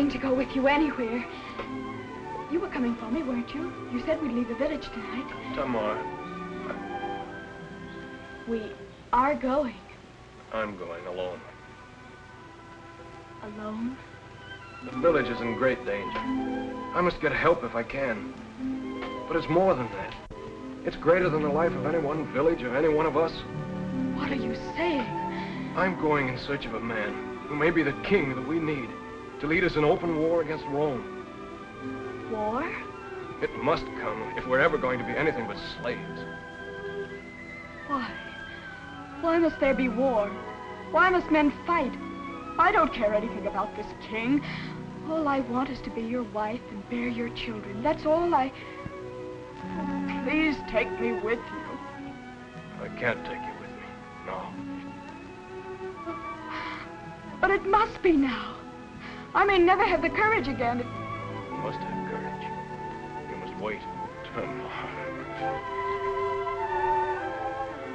Speaker 19: willing to go with you anywhere. You were coming for me, weren't you? You said we'd leave the village tonight.
Speaker 2: Tamar,
Speaker 19: We are going.
Speaker 2: I'm going alone.
Speaker 19: Alone?
Speaker 2: The village is in great danger. I must get help if I can. But it's more than that. It's greater than the life of any one village or any one of us.
Speaker 19: What are you saying?
Speaker 2: I'm going in search of a man who may be the king that we need to lead us in open war against Rome.
Speaker 19: War?
Speaker 2: It must come if we're ever going to be anything but slaves.
Speaker 19: Why? Why must there be war? Why must men fight? I don't care anything about this king. All I want is to be your wife and bear your children. That's all I... Oh, please take me with you.
Speaker 2: I can't take you with me, no.
Speaker 19: But it must be now. I may never have the courage again.
Speaker 2: You must have courage. You must wait.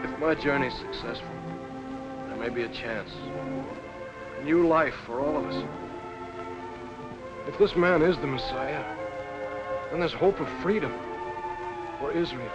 Speaker 2: If my journey's successful, there may be a chance. A new life for all of us. If this man is the Messiah, then there's hope of freedom for Israel.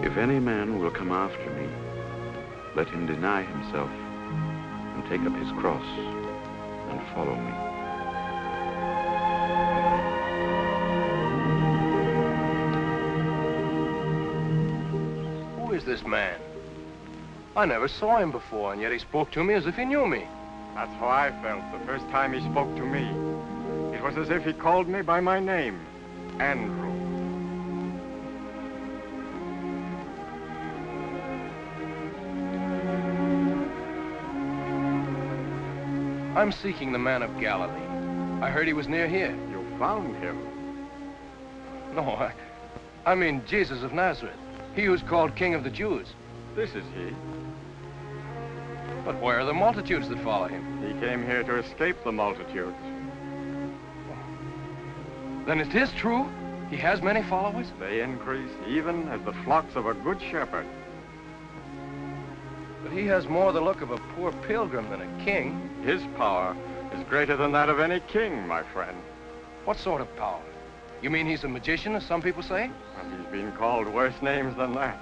Speaker 20: If any man will come after me, let him deny himself and take up his cross and follow me.
Speaker 2: Who is this man? I never saw him before, and yet he spoke to me as if he knew me.
Speaker 12: That's how I felt the first time he spoke to me. It was as if he called me by my name, Andrew.
Speaker 2: I'm seeking the man of Galilee. I heard he was near here.
Speaker 12: You found him?
Speaker 2: No, I mean Jesus of Nazareth. He who's called King of the Jews.
Speaker 12: This is he.
Speaker 2: But where are the multitudes that follow him?
Speaker 12: He came here to escape the multitudes.
Speaker 2: Then it is true? He has many followers?
Speaker 12: They increase even as the flocks of a good shepherd.
Speaker 2: But he has more the look of a poor pilgrim than a king.
Speaker 12: His power is greater than that of any king, my friend.
Speaker 2: What sort of power? You mean he's a magician, as some people say?
Speaker 12: Well, he's been called worse names than that.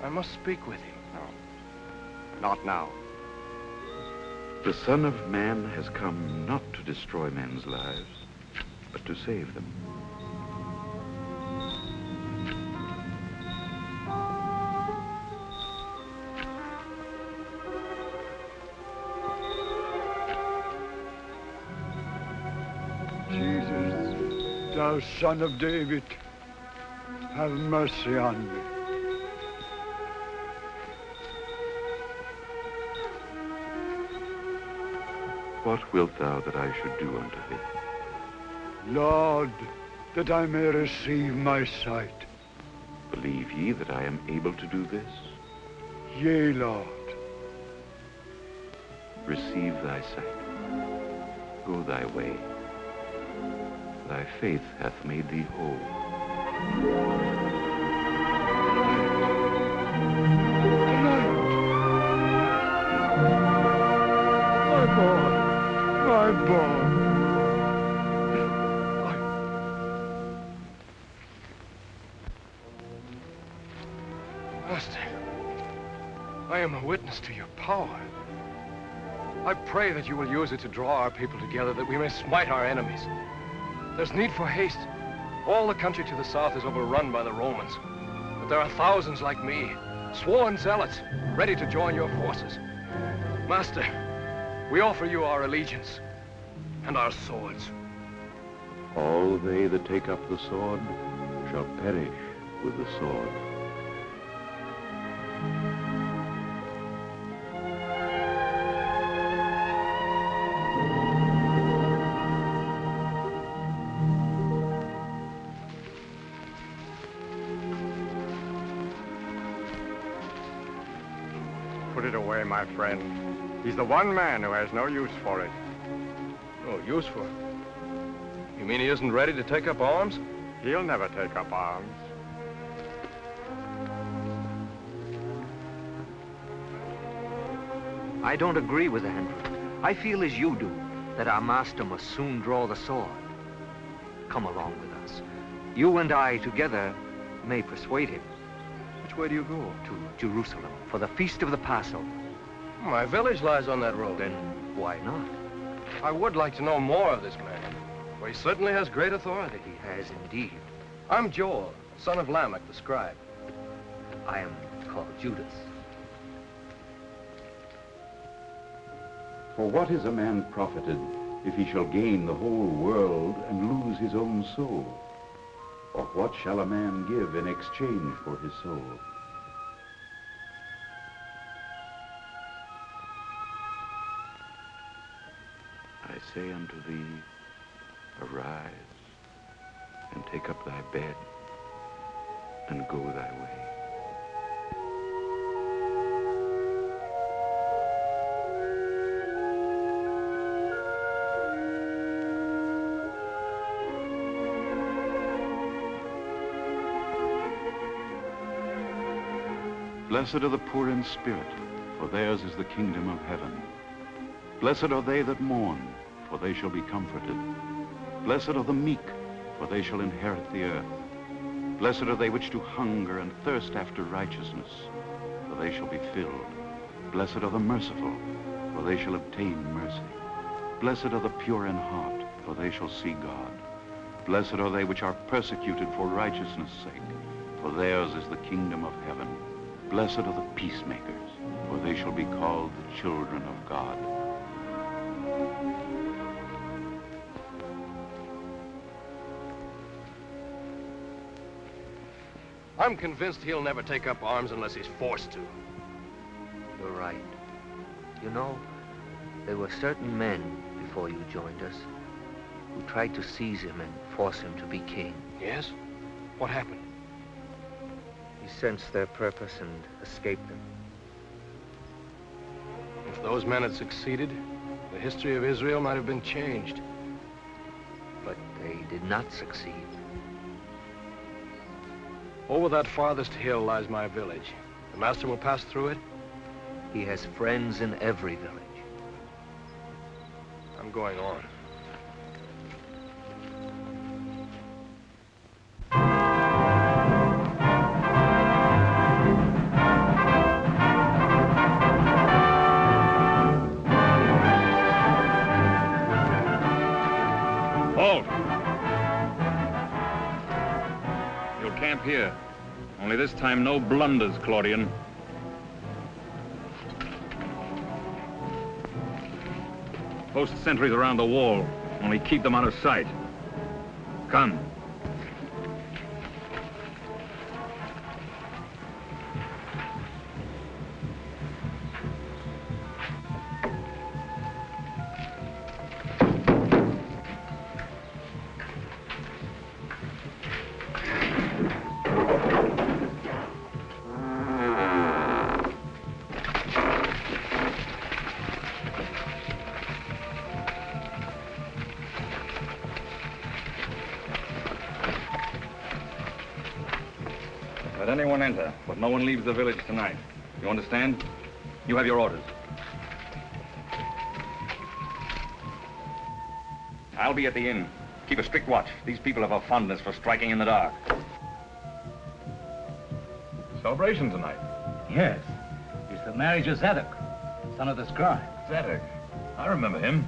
Speaker 2: I must speak with him.
Speaker 12: No, not now.
Speaker 20: The Son of Man has come not to destroy men's lives, but to save them.
Speaker 21: Jesus, thou Son of David, have mercy on me.
Speaker 20: What wilt thou that I should do unto thee?
Speaker 21: Lord, that I may receive my sight.
Speaker 20: Believe ye that I am able to do this?
Speaker 21: Yea, Lord.
Speaker 20: Receive thy sight. Go thy way. Thy faith hath made thee whole.
Speaker 21: My boy. My boy.
Speaker 1: Master, I am a witness to your power. I pray that you will use it to draw our people together, that we may smite our enemies. There's need for haste. All the country to the south is overrun by the Romans. But there are thousands like me, sworn zealots, ready to join your forces. Master, we offer you our allegiance and our swords.
Speaker 20: All they that take up the sword shall perish with the sword.
Speaker 12: Put it away, my friend. He's the one man who has no use for it.
Speaker 1: No use for it? You mean he isn't ready to take up arms?
Speaker 12: He'll never take up arms.
Speaker 2: I don't agree with Andrew. I feel as you do, that our master must soon draw the sword. Come along with us. You and I together may persuade him.
Speaker 1: Which way do you go?
Speaker 2: To Jerusalem, for the feast of the Passover.
Speaker 1: My village lies on that road.
Speaker 2: Then why not?
Speaker 1: I would like to know more of this man, for he certainly has great authority.
Speaker 2: He has indeed.
Speaker 1: I'm Joel, son of Lamech, the scribe.
Speaker 2: I am called Judas.
Speaker 20: For what is a man profited if he shall gain the whole world and lose his own soul? Or what shall a man give in exchange for his soul? I say unto thee, arise, and take up thy bed, and go thy way. Blessed are the poor in spirit, for theirs is the kingdom of heaven. Blessed are they that mourn, for they shall be comforted. Blessed are the meek, for they shall inherit the earth. Blessed are they which do hunger and thirst after righteousness, for they shall be filled. Blessed are the merciful, for they shall obtain mercy. Blessed are the pure in heart, for they shall see God. Blessed are they which are persecuted for righteousness' sake, for theirs is the kingdom of heaven. Blessed are the peacemakers, for they shall be called the children of God.
Speaker 1: I'm convinced he'll never take up arms unless he's forced to.
Speaker 2: You're right. You know, there were certain men before you joined us who tried to seize him and force him to be king.
Speaker 1: Yes? What happened?
Speaker 2: He sensed their purpose and escaped them.
Speaker 1: If those men had succeeded, the history of Israel might have been changed.
Speaker 2: But they did not succeed.
Speaker 1: Over that farthest hill lies my village. The master will pass through it?
Speaker 2: He has friends in every village.
Speaker 1: I'm going on.
Speaker 15: Halt! You'll camp here. Only this time, no blunders, Claudian. Post sentries around the wall. Only keep them out of sight. Come. enter, but no one leaves the village tonight. You understand? You have your orders. I'll be at the inn. Keep a strict watch. These people have a fondness for striking in the dark.
Speaker 14: Celebration tonight.
Speaker 8: Yes. It's the marriage of Zadok, son of the scribe.
Speaker 14: Zadok. I remember him.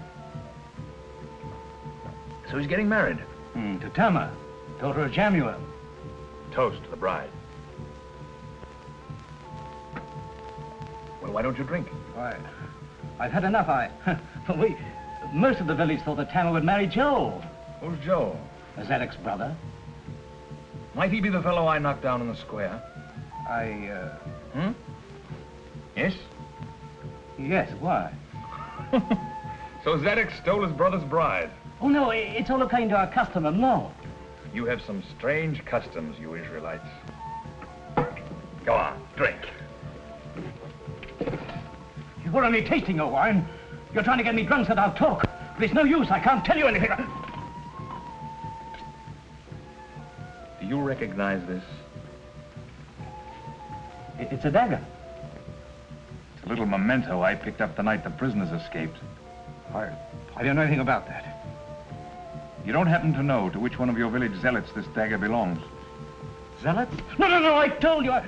Speaker 14: So he's getting married?
Speaker 8: To Tamar, daughter of Jamuel.
Speaker 14: Toast to the bride. Well, why don't you drink?
Speaker 8: Why, I've had enough. Most of the village thought that Tamar would marry Joel.
Speaker 14: Who's Joel?
Speaker 8: Zadok's brother.
Speaker 14: Might he be the fellow I knocked down in the square? Yes?
Speaker 8: Yes, why?
Speaker 14: So Zadok stole his brother's bride.
Speaker 8: Oh, no, it's all according to our custom and law.
Speaker 14: You have some strange customs, you Israelites. Go on, drink.
Speaker 8: You're only tasting your wine. You're trying to get me drunk so that I'll talk. But it's no use, I can't tell you anything.
Speaker 14: Do you recognize this?
Speaker 8: It's a dagger.
Speaker 14: It's a little memento I picked up the night the prisoners escaped.
Speaker 8: I don't know anything about that.
Speaker 14: You don't happen to know to which one of your village zealots this dagger belongs?
Speaker 8: Zealots? No, I told you.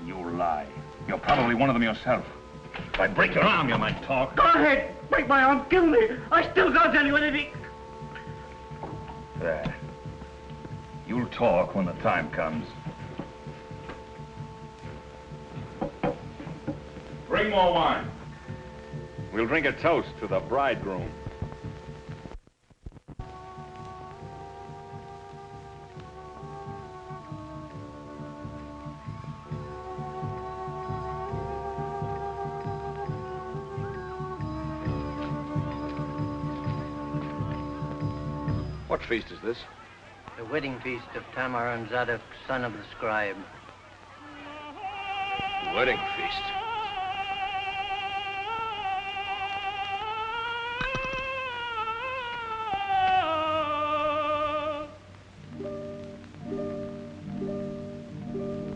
Speaker 14: You lie. You're probably one of them yourself. If I break your arm, you might talk.
Speaker 8: Go ahead. Break my arm. Kill me. I still can't tell you anything.
Speaker 14: There. You'll talk when the time comes. Bring more wine.
Speaker 15: We'll drink a toast to the bridegroom.
Speaker 2: What feast is this?
Speaker 10: The wedding feast of Tamar and Zadok, son of the scribe.
Speaker 2: Wedding feast.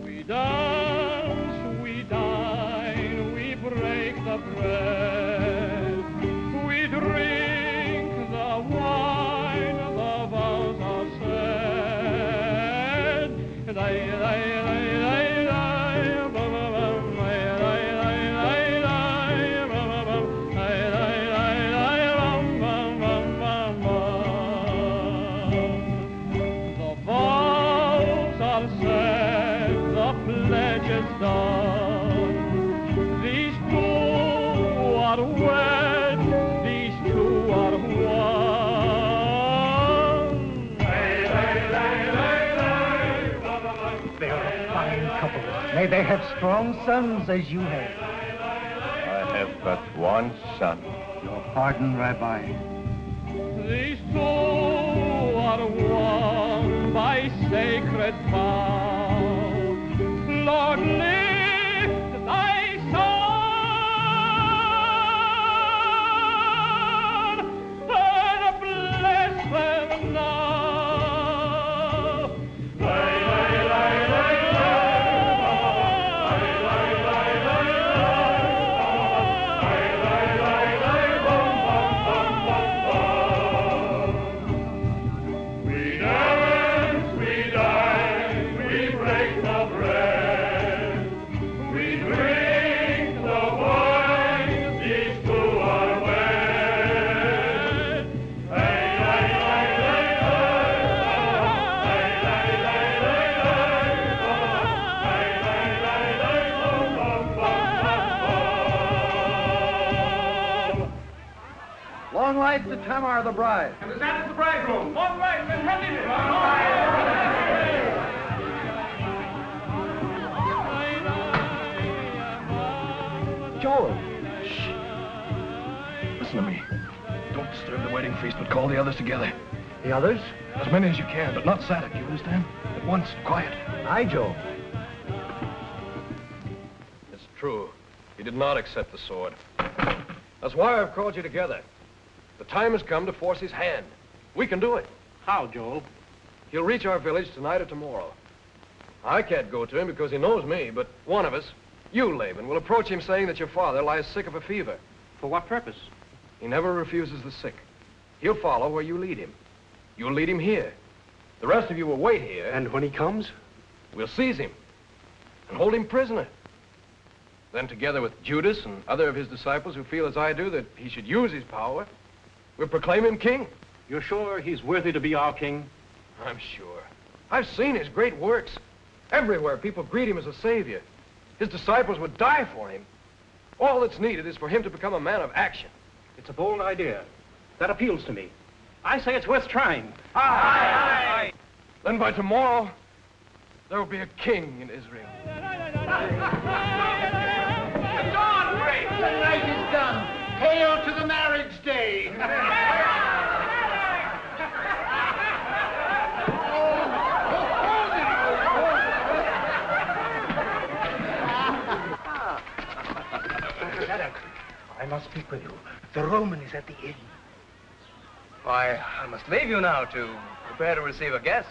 Speaker 5: We dance, we dine, we break the bread, we drink the wine, the vows are said.
Speaker 8: May they have strong sons as you have.
Speaker 2: I have but one son.
Speaker 8: Your pardon, Rabbi.
Speaker 5: These two are one by sacred vow. Lord, lift thy son and bless them now.
Speaker 16: Long life to Tamar the bride.
Speaker 18: And that is the bridegroom. Long life and
Speaker 1: Joel. Shh. Listen to me. Don't disturb the wedding feast, but call the others together.
Speaker 16: The others?
Speaker 1: As many as you can, but not Zadok, you understand? At once, quiet.
Speaker 16: Aye, Joel.
Speaker 1: It's true. He did not accept the sword. That's why I've called you together. The time has come to force his hand. We can do it.
Speaker 18: How, Joel?
Speaker 1: He'll reach our village tonight or tomorrow.
Speaker 2: I can't go to him because he knows me, but one of us, you, Laban, will approach him saying that your father lies sick of a fever.
Speaker 18: For what purpose?
Speaker 2: He never refuses the sick. He'll follow where you lead him. You'll lead him here. The rest of you will wait here.
Speaker 18: And when he comes?
Speaker 2: We'll seize him and hold him prisoner. Then together with Judas and other of his disciples who feel as I do that he should use his power, we'll proclaim him king.
Speaker 18: You're sure he's worthy to be our king?
Speaker 2: I'm sure. I've seen his great works. Everywhere people greet him as a savior. His disciples would die for him. All that's needed is for him to become a man of action.
Speaker 18: It's a bold idea. That appeals to me. I say it's worth trying.
Speaker 2: Aye, aye, aye. Then by tomorrow, there will be a king in Israel.
Speaker 5: The dawn breaks. The night is done. Hail to the marriage day.
Speaker 13: I must speak with you. The Roman is at the inn.
Speaker 16: Why, I must leave you now to prepare to receive a guest.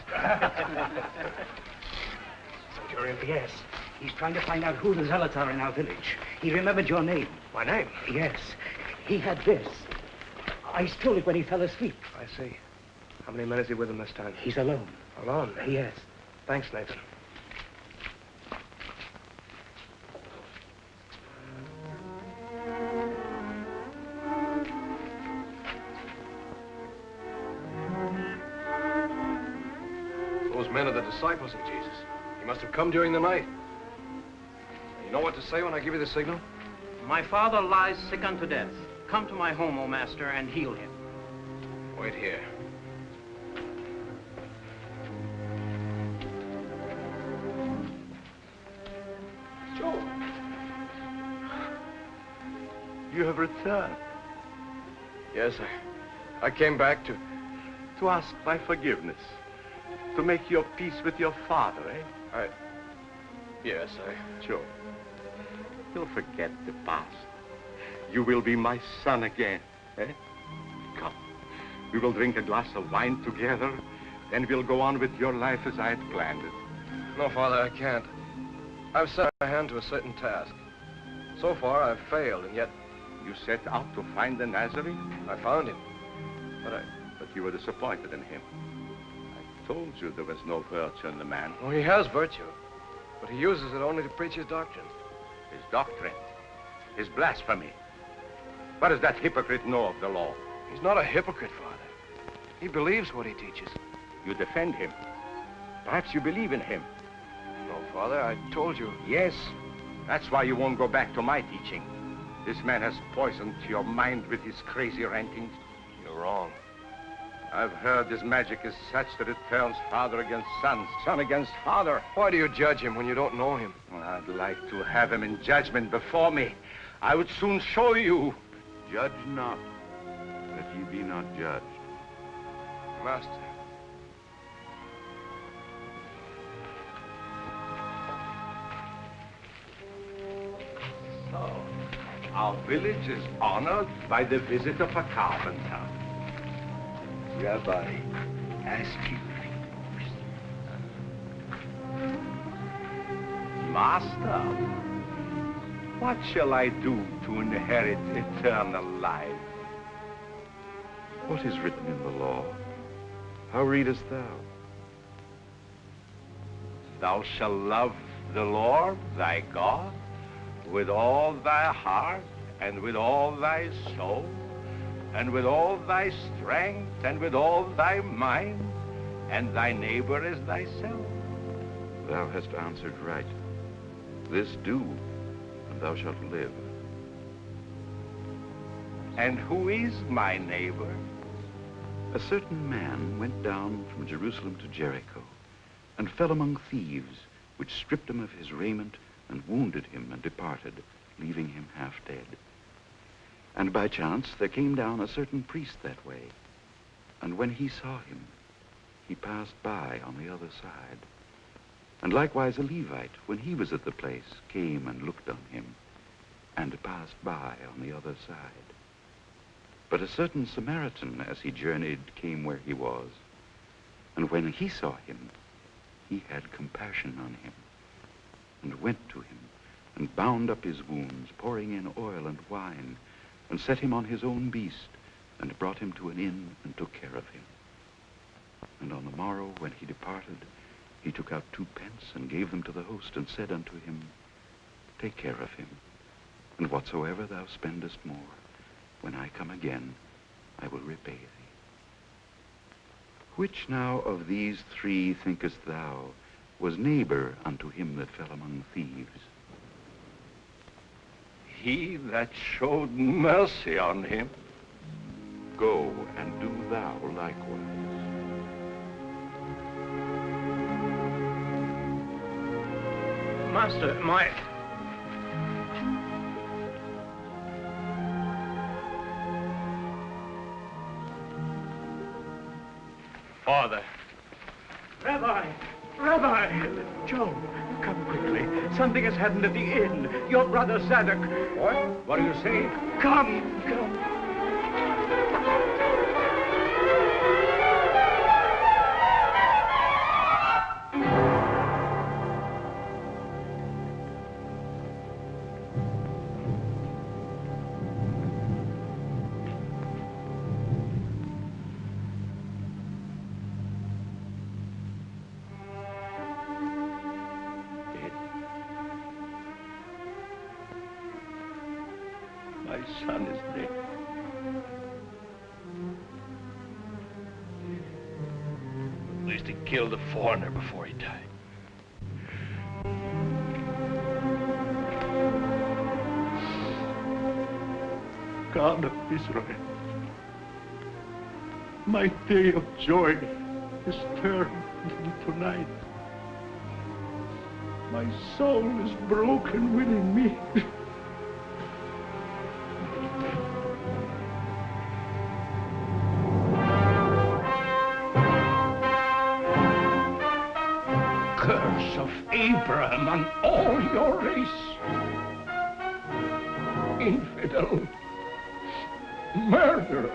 Speaker 13: Centurion, yes. He's trying to find out who the zealots are in our village. He remembered your name.
Speaker 16: My name?
Speaker 13: Yes. He had this. I stole it when he fell asleep.
Speaker 16: I see. How many men is he with him this time?
Speaker 13: He's alone.
Speaker 16: Alone?
Speaker 13: Yes.
Speaker 16: Thanks, Nathan.
Speaker 2: Those men are the disciples of Jesus. He must have come during the night. You know what to say when I give you the signal?
Speaker 18: My father lies sick unto death. Come to my home, O master, and heal him.
Speaker 2: Wait here.
Speaker 21: Joe. You have returned.
Speaker 2: Yes, I came back to
Speaker 21: ask my forgiveness. To make your peace with your father, eh?
Speaker 2: Yes,
Speaker 21: Joe, you'll forget the past. You will be my son again, eh? Come, we will drink a glass of wine together, then we'll go on with your life as I had planned it.
Speaker 2: No, Father, I can't. I've set my hand to a certain task. So far, I've failed, and yet...
Speaker 21: You set out to find the Nazarene?
Speaker 2: I found him.
Speaker 21: But you were disappointed in him. I told you there was no virtue in the man.
Speaker 2: Oh, he has virtue, but he uses it only to preach his doctrine.
Speaker 21: His doctrine? His blasphemy? What does that hypocrite know of the law?
Speaker 2: He's not a hypocrite, Father. He believes what he teaches.
Speaker 21: You defend him. Perhaps you believe in him.
Speaker 2: No, Father, I told you.
Speaker 21: Yes, that's why you won't go back to my teaching. This man has poisoned your mind with his crazy rantings.
Speaker 2: You're wrong.
Speaker 21: I've heard his magic is such that it turns father against son, son against father.
Speaker 2: Why do you judge him when you don't know him?
Speaker 21: Well, I'd like to have him in judgment before me. I would soon show you.
Speaker 20: Judge not, that ye be not judged.
Speaker 2: Master.
Speaker 21: So, our village is honored by the visit of a carpenter.
Speaker 13: Rabbi, ask you.
Speaker 21: Master, what shall I do to inherit eternal life?
Speaker 20: What is written in the law? How readest thou?
Speaker 21: Thou shalt love the Lord thy God with all thy heart and with all thy soul and with all thy strength and with all thy mind, and thy neighbor as thyself.
Speaker 20: Thou hast answered right. This do, and thou shalt live.
Speaker 21: And who is my neighbor?
Speaker 20: A certain man went down from Jerusalem to Jericho, and fell among thieves, which stripped him of his raiment, and wounded him, and departed, leaving him half dead. And by chance there came down a certain priest that way, and when he saw him, he passed by on the other side. And likewise a Levite, when he was at the place, came and looked on him, and passed by on the other side. But a certain Samaritan, as he journeyed, came where he was, and when he saw him, he had compassion on him, and went to him, and bound up his wounds, pouring in oil and wine, and set him on his own beast, and brought him to an inn, and took care of him. And on the morrow, when he departed, he took out 2 pence, and gave them to the host, and said unto him, Take care of him, and whatsoever thou spendest more, when I come again, I will repay thee. Which now of these 3 thinkest thou was neighbor unto him that fell among thieves?
Speaker 21: He that showed mercy on him.
Speaker 20: Go and do thou likewise.
Speaker 18: Master, my...
Speaker 13: Father. Rabbi! Joe, come quickly. Something has happened at the inn. Your brother Zadok.
Speaker 6: What? What do you say?
Speaker 13: Come.
Speaker 21: My son is dead.
Speaker 1: At least he killed a foreigner before he died.
Speaker 21: God of Israel, my day of joy is turned into night. My soul is broken within me. Curse of Abraham and all your race. Infidel. Murderer.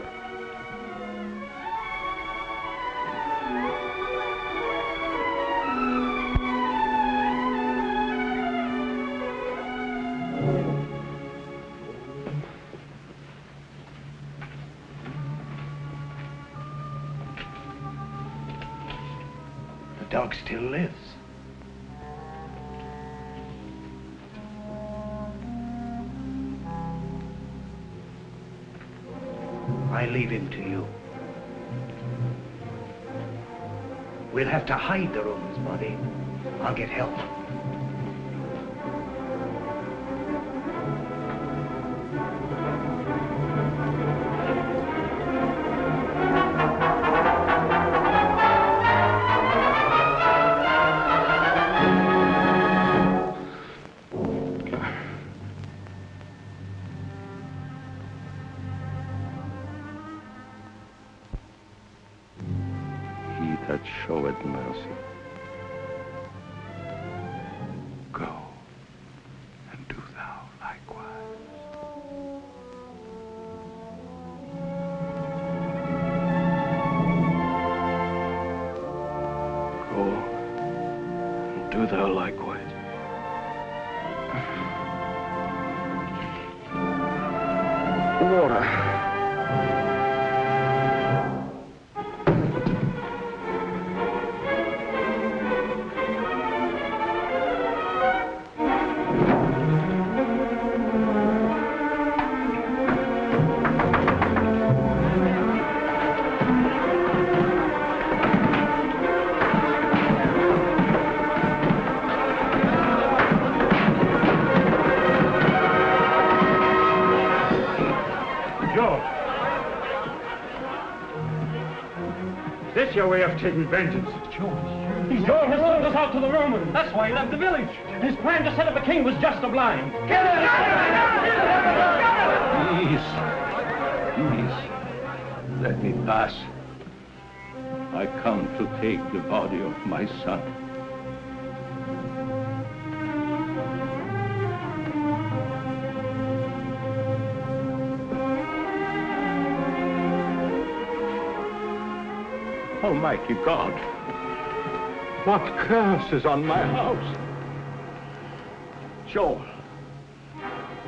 Speaker 13: The dog still lives. I leave him to you. We'll have to hide the Roman's body. I'll get help.
Speaker 21: That showeth mercy. Go and do thou likewise.
Speaker 1: Go and do thou likewise. Water.
Speaker 18: Your way of taking vengeance. Joe has sold us out to the Romans. That's why he left the village. His plan to set up a king was just a blind. Get it!
Speaker 21: Please, let me pass. I come to take the body of my son. Almighty God,
Speaker 6: What curse is on my house? Joel,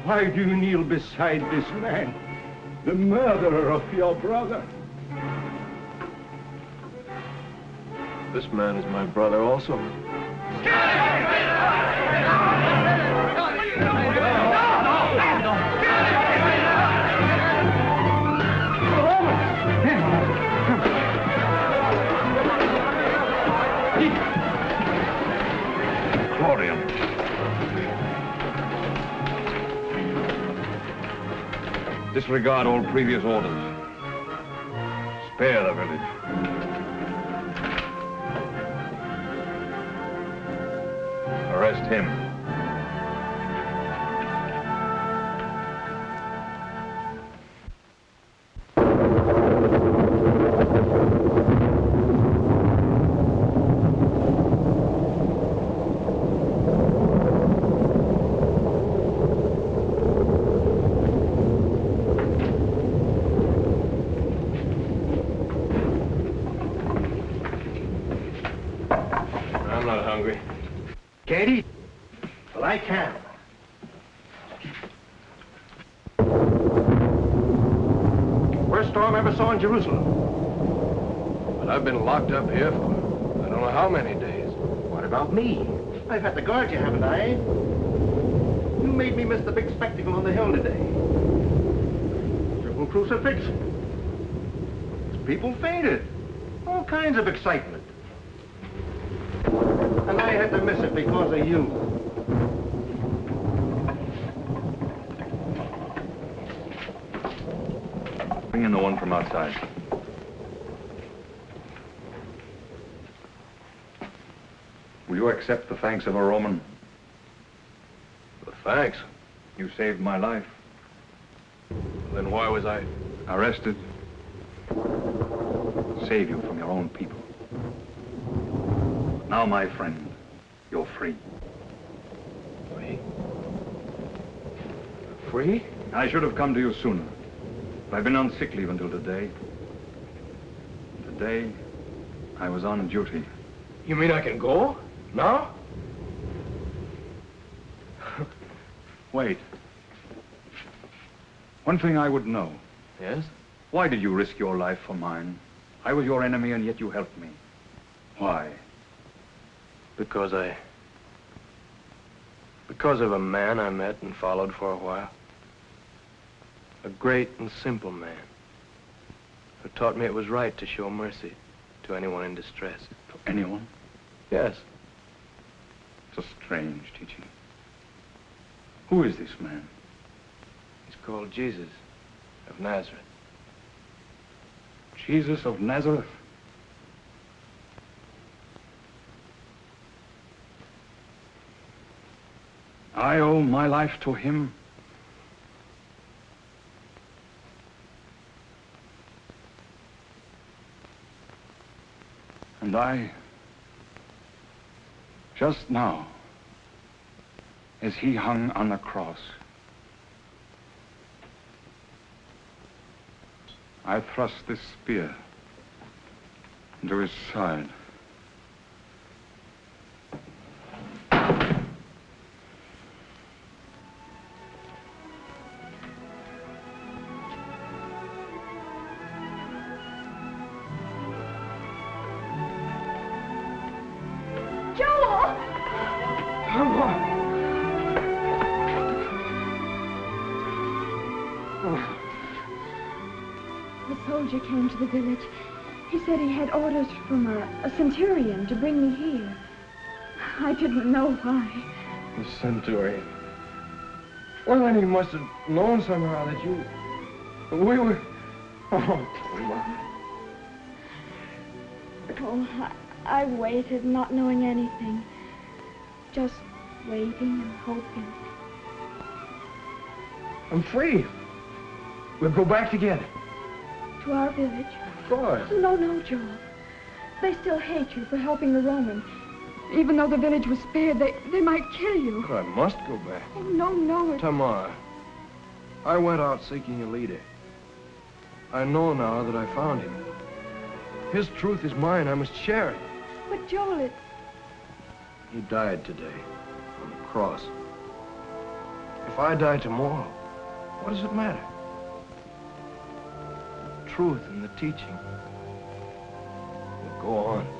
Speaker 6: why do you kneel beside this man, the murderer of your brother?
Speaker 2: This man is my brother also.
Speaker 15: Claudian. Disregard all previous orders. Spare the village. Arrest him.
Speaker 2: I'm not hungry.
Speaker 4: Can't eat? Well, I can.
Speaker 2: Worst storm I ever saw in Jerusalem. But I've been locked up here for I don't know how many days.
Speaker 4: What about me? I've had to guard you, haven't I? You made me miss the big spectacle on the hill today. Triple crucifixion. People fainted. All kinds of excitement. And I had to miss it because of you.
Speaker 15: Bring in the one from outside. Will you accept the thanks of a Roman?
Speaker 2: The thanks?
Speaker 15: You saved my life.
Speaker 2: Then why was I
Speaker 15: arrested? Save you from your own people. Now, my friend, you're free.
Speaker 2: Free? Free?
Speaker 15: I should have come to you sooner. But I've been on sick leave until today. Today, I was on duty.
Speaker 2: You mean I can go? Now?
Speaker 15: Wait. One thing I would know.
Speaker 2: Yes?
Speaker 15: Why did you risk your life for mine? I was your enemy, and yet you helped me. Why?
Speaker 2: Because of a man I met and followed for a while. A great and simple man who taught me it was right to show mercy to anyone in distress.
Speaker 15: To anyone?
Speaker 2: Yes.
Speaker 15: It's a strange teaching. Who is this man?
Speaker 2: He's called Jesus of Nazareth.
Speaker 15: Jesus of Nazareth? I owe my life to him. And I, just now, as he hung on the cross, I thrust this spear into his side.
Speaker 19: Came to the village. He said he had orders from a centurion to bring me here. I didn't know why.
Speaker 2: The centurion. Well, then he must have known somehow that you... We were... Oh,
Speaker 19: Oh, I waited, not knowing anything. Just waiting and hoping.
Speaker 2: I'm free. We'll go back together.
Speaker 19: To our village?
Speaker 2: Of course.
Speaker 19: No, Joel. They still hate you for helping the Romans. Even though the village was spared, they might kill you.
Speaker 2: I must go back.
Speaker 19: Oh, no.
Speaker 2: Tamar, I went out seeking a leader. I know now that I found him. His truth is mine. I must share it.
Speaker 19: But, Joel,
Speaker 2: He died today on the cross. If I die tomorrow, what does it matter? The truth and the teaching will go on.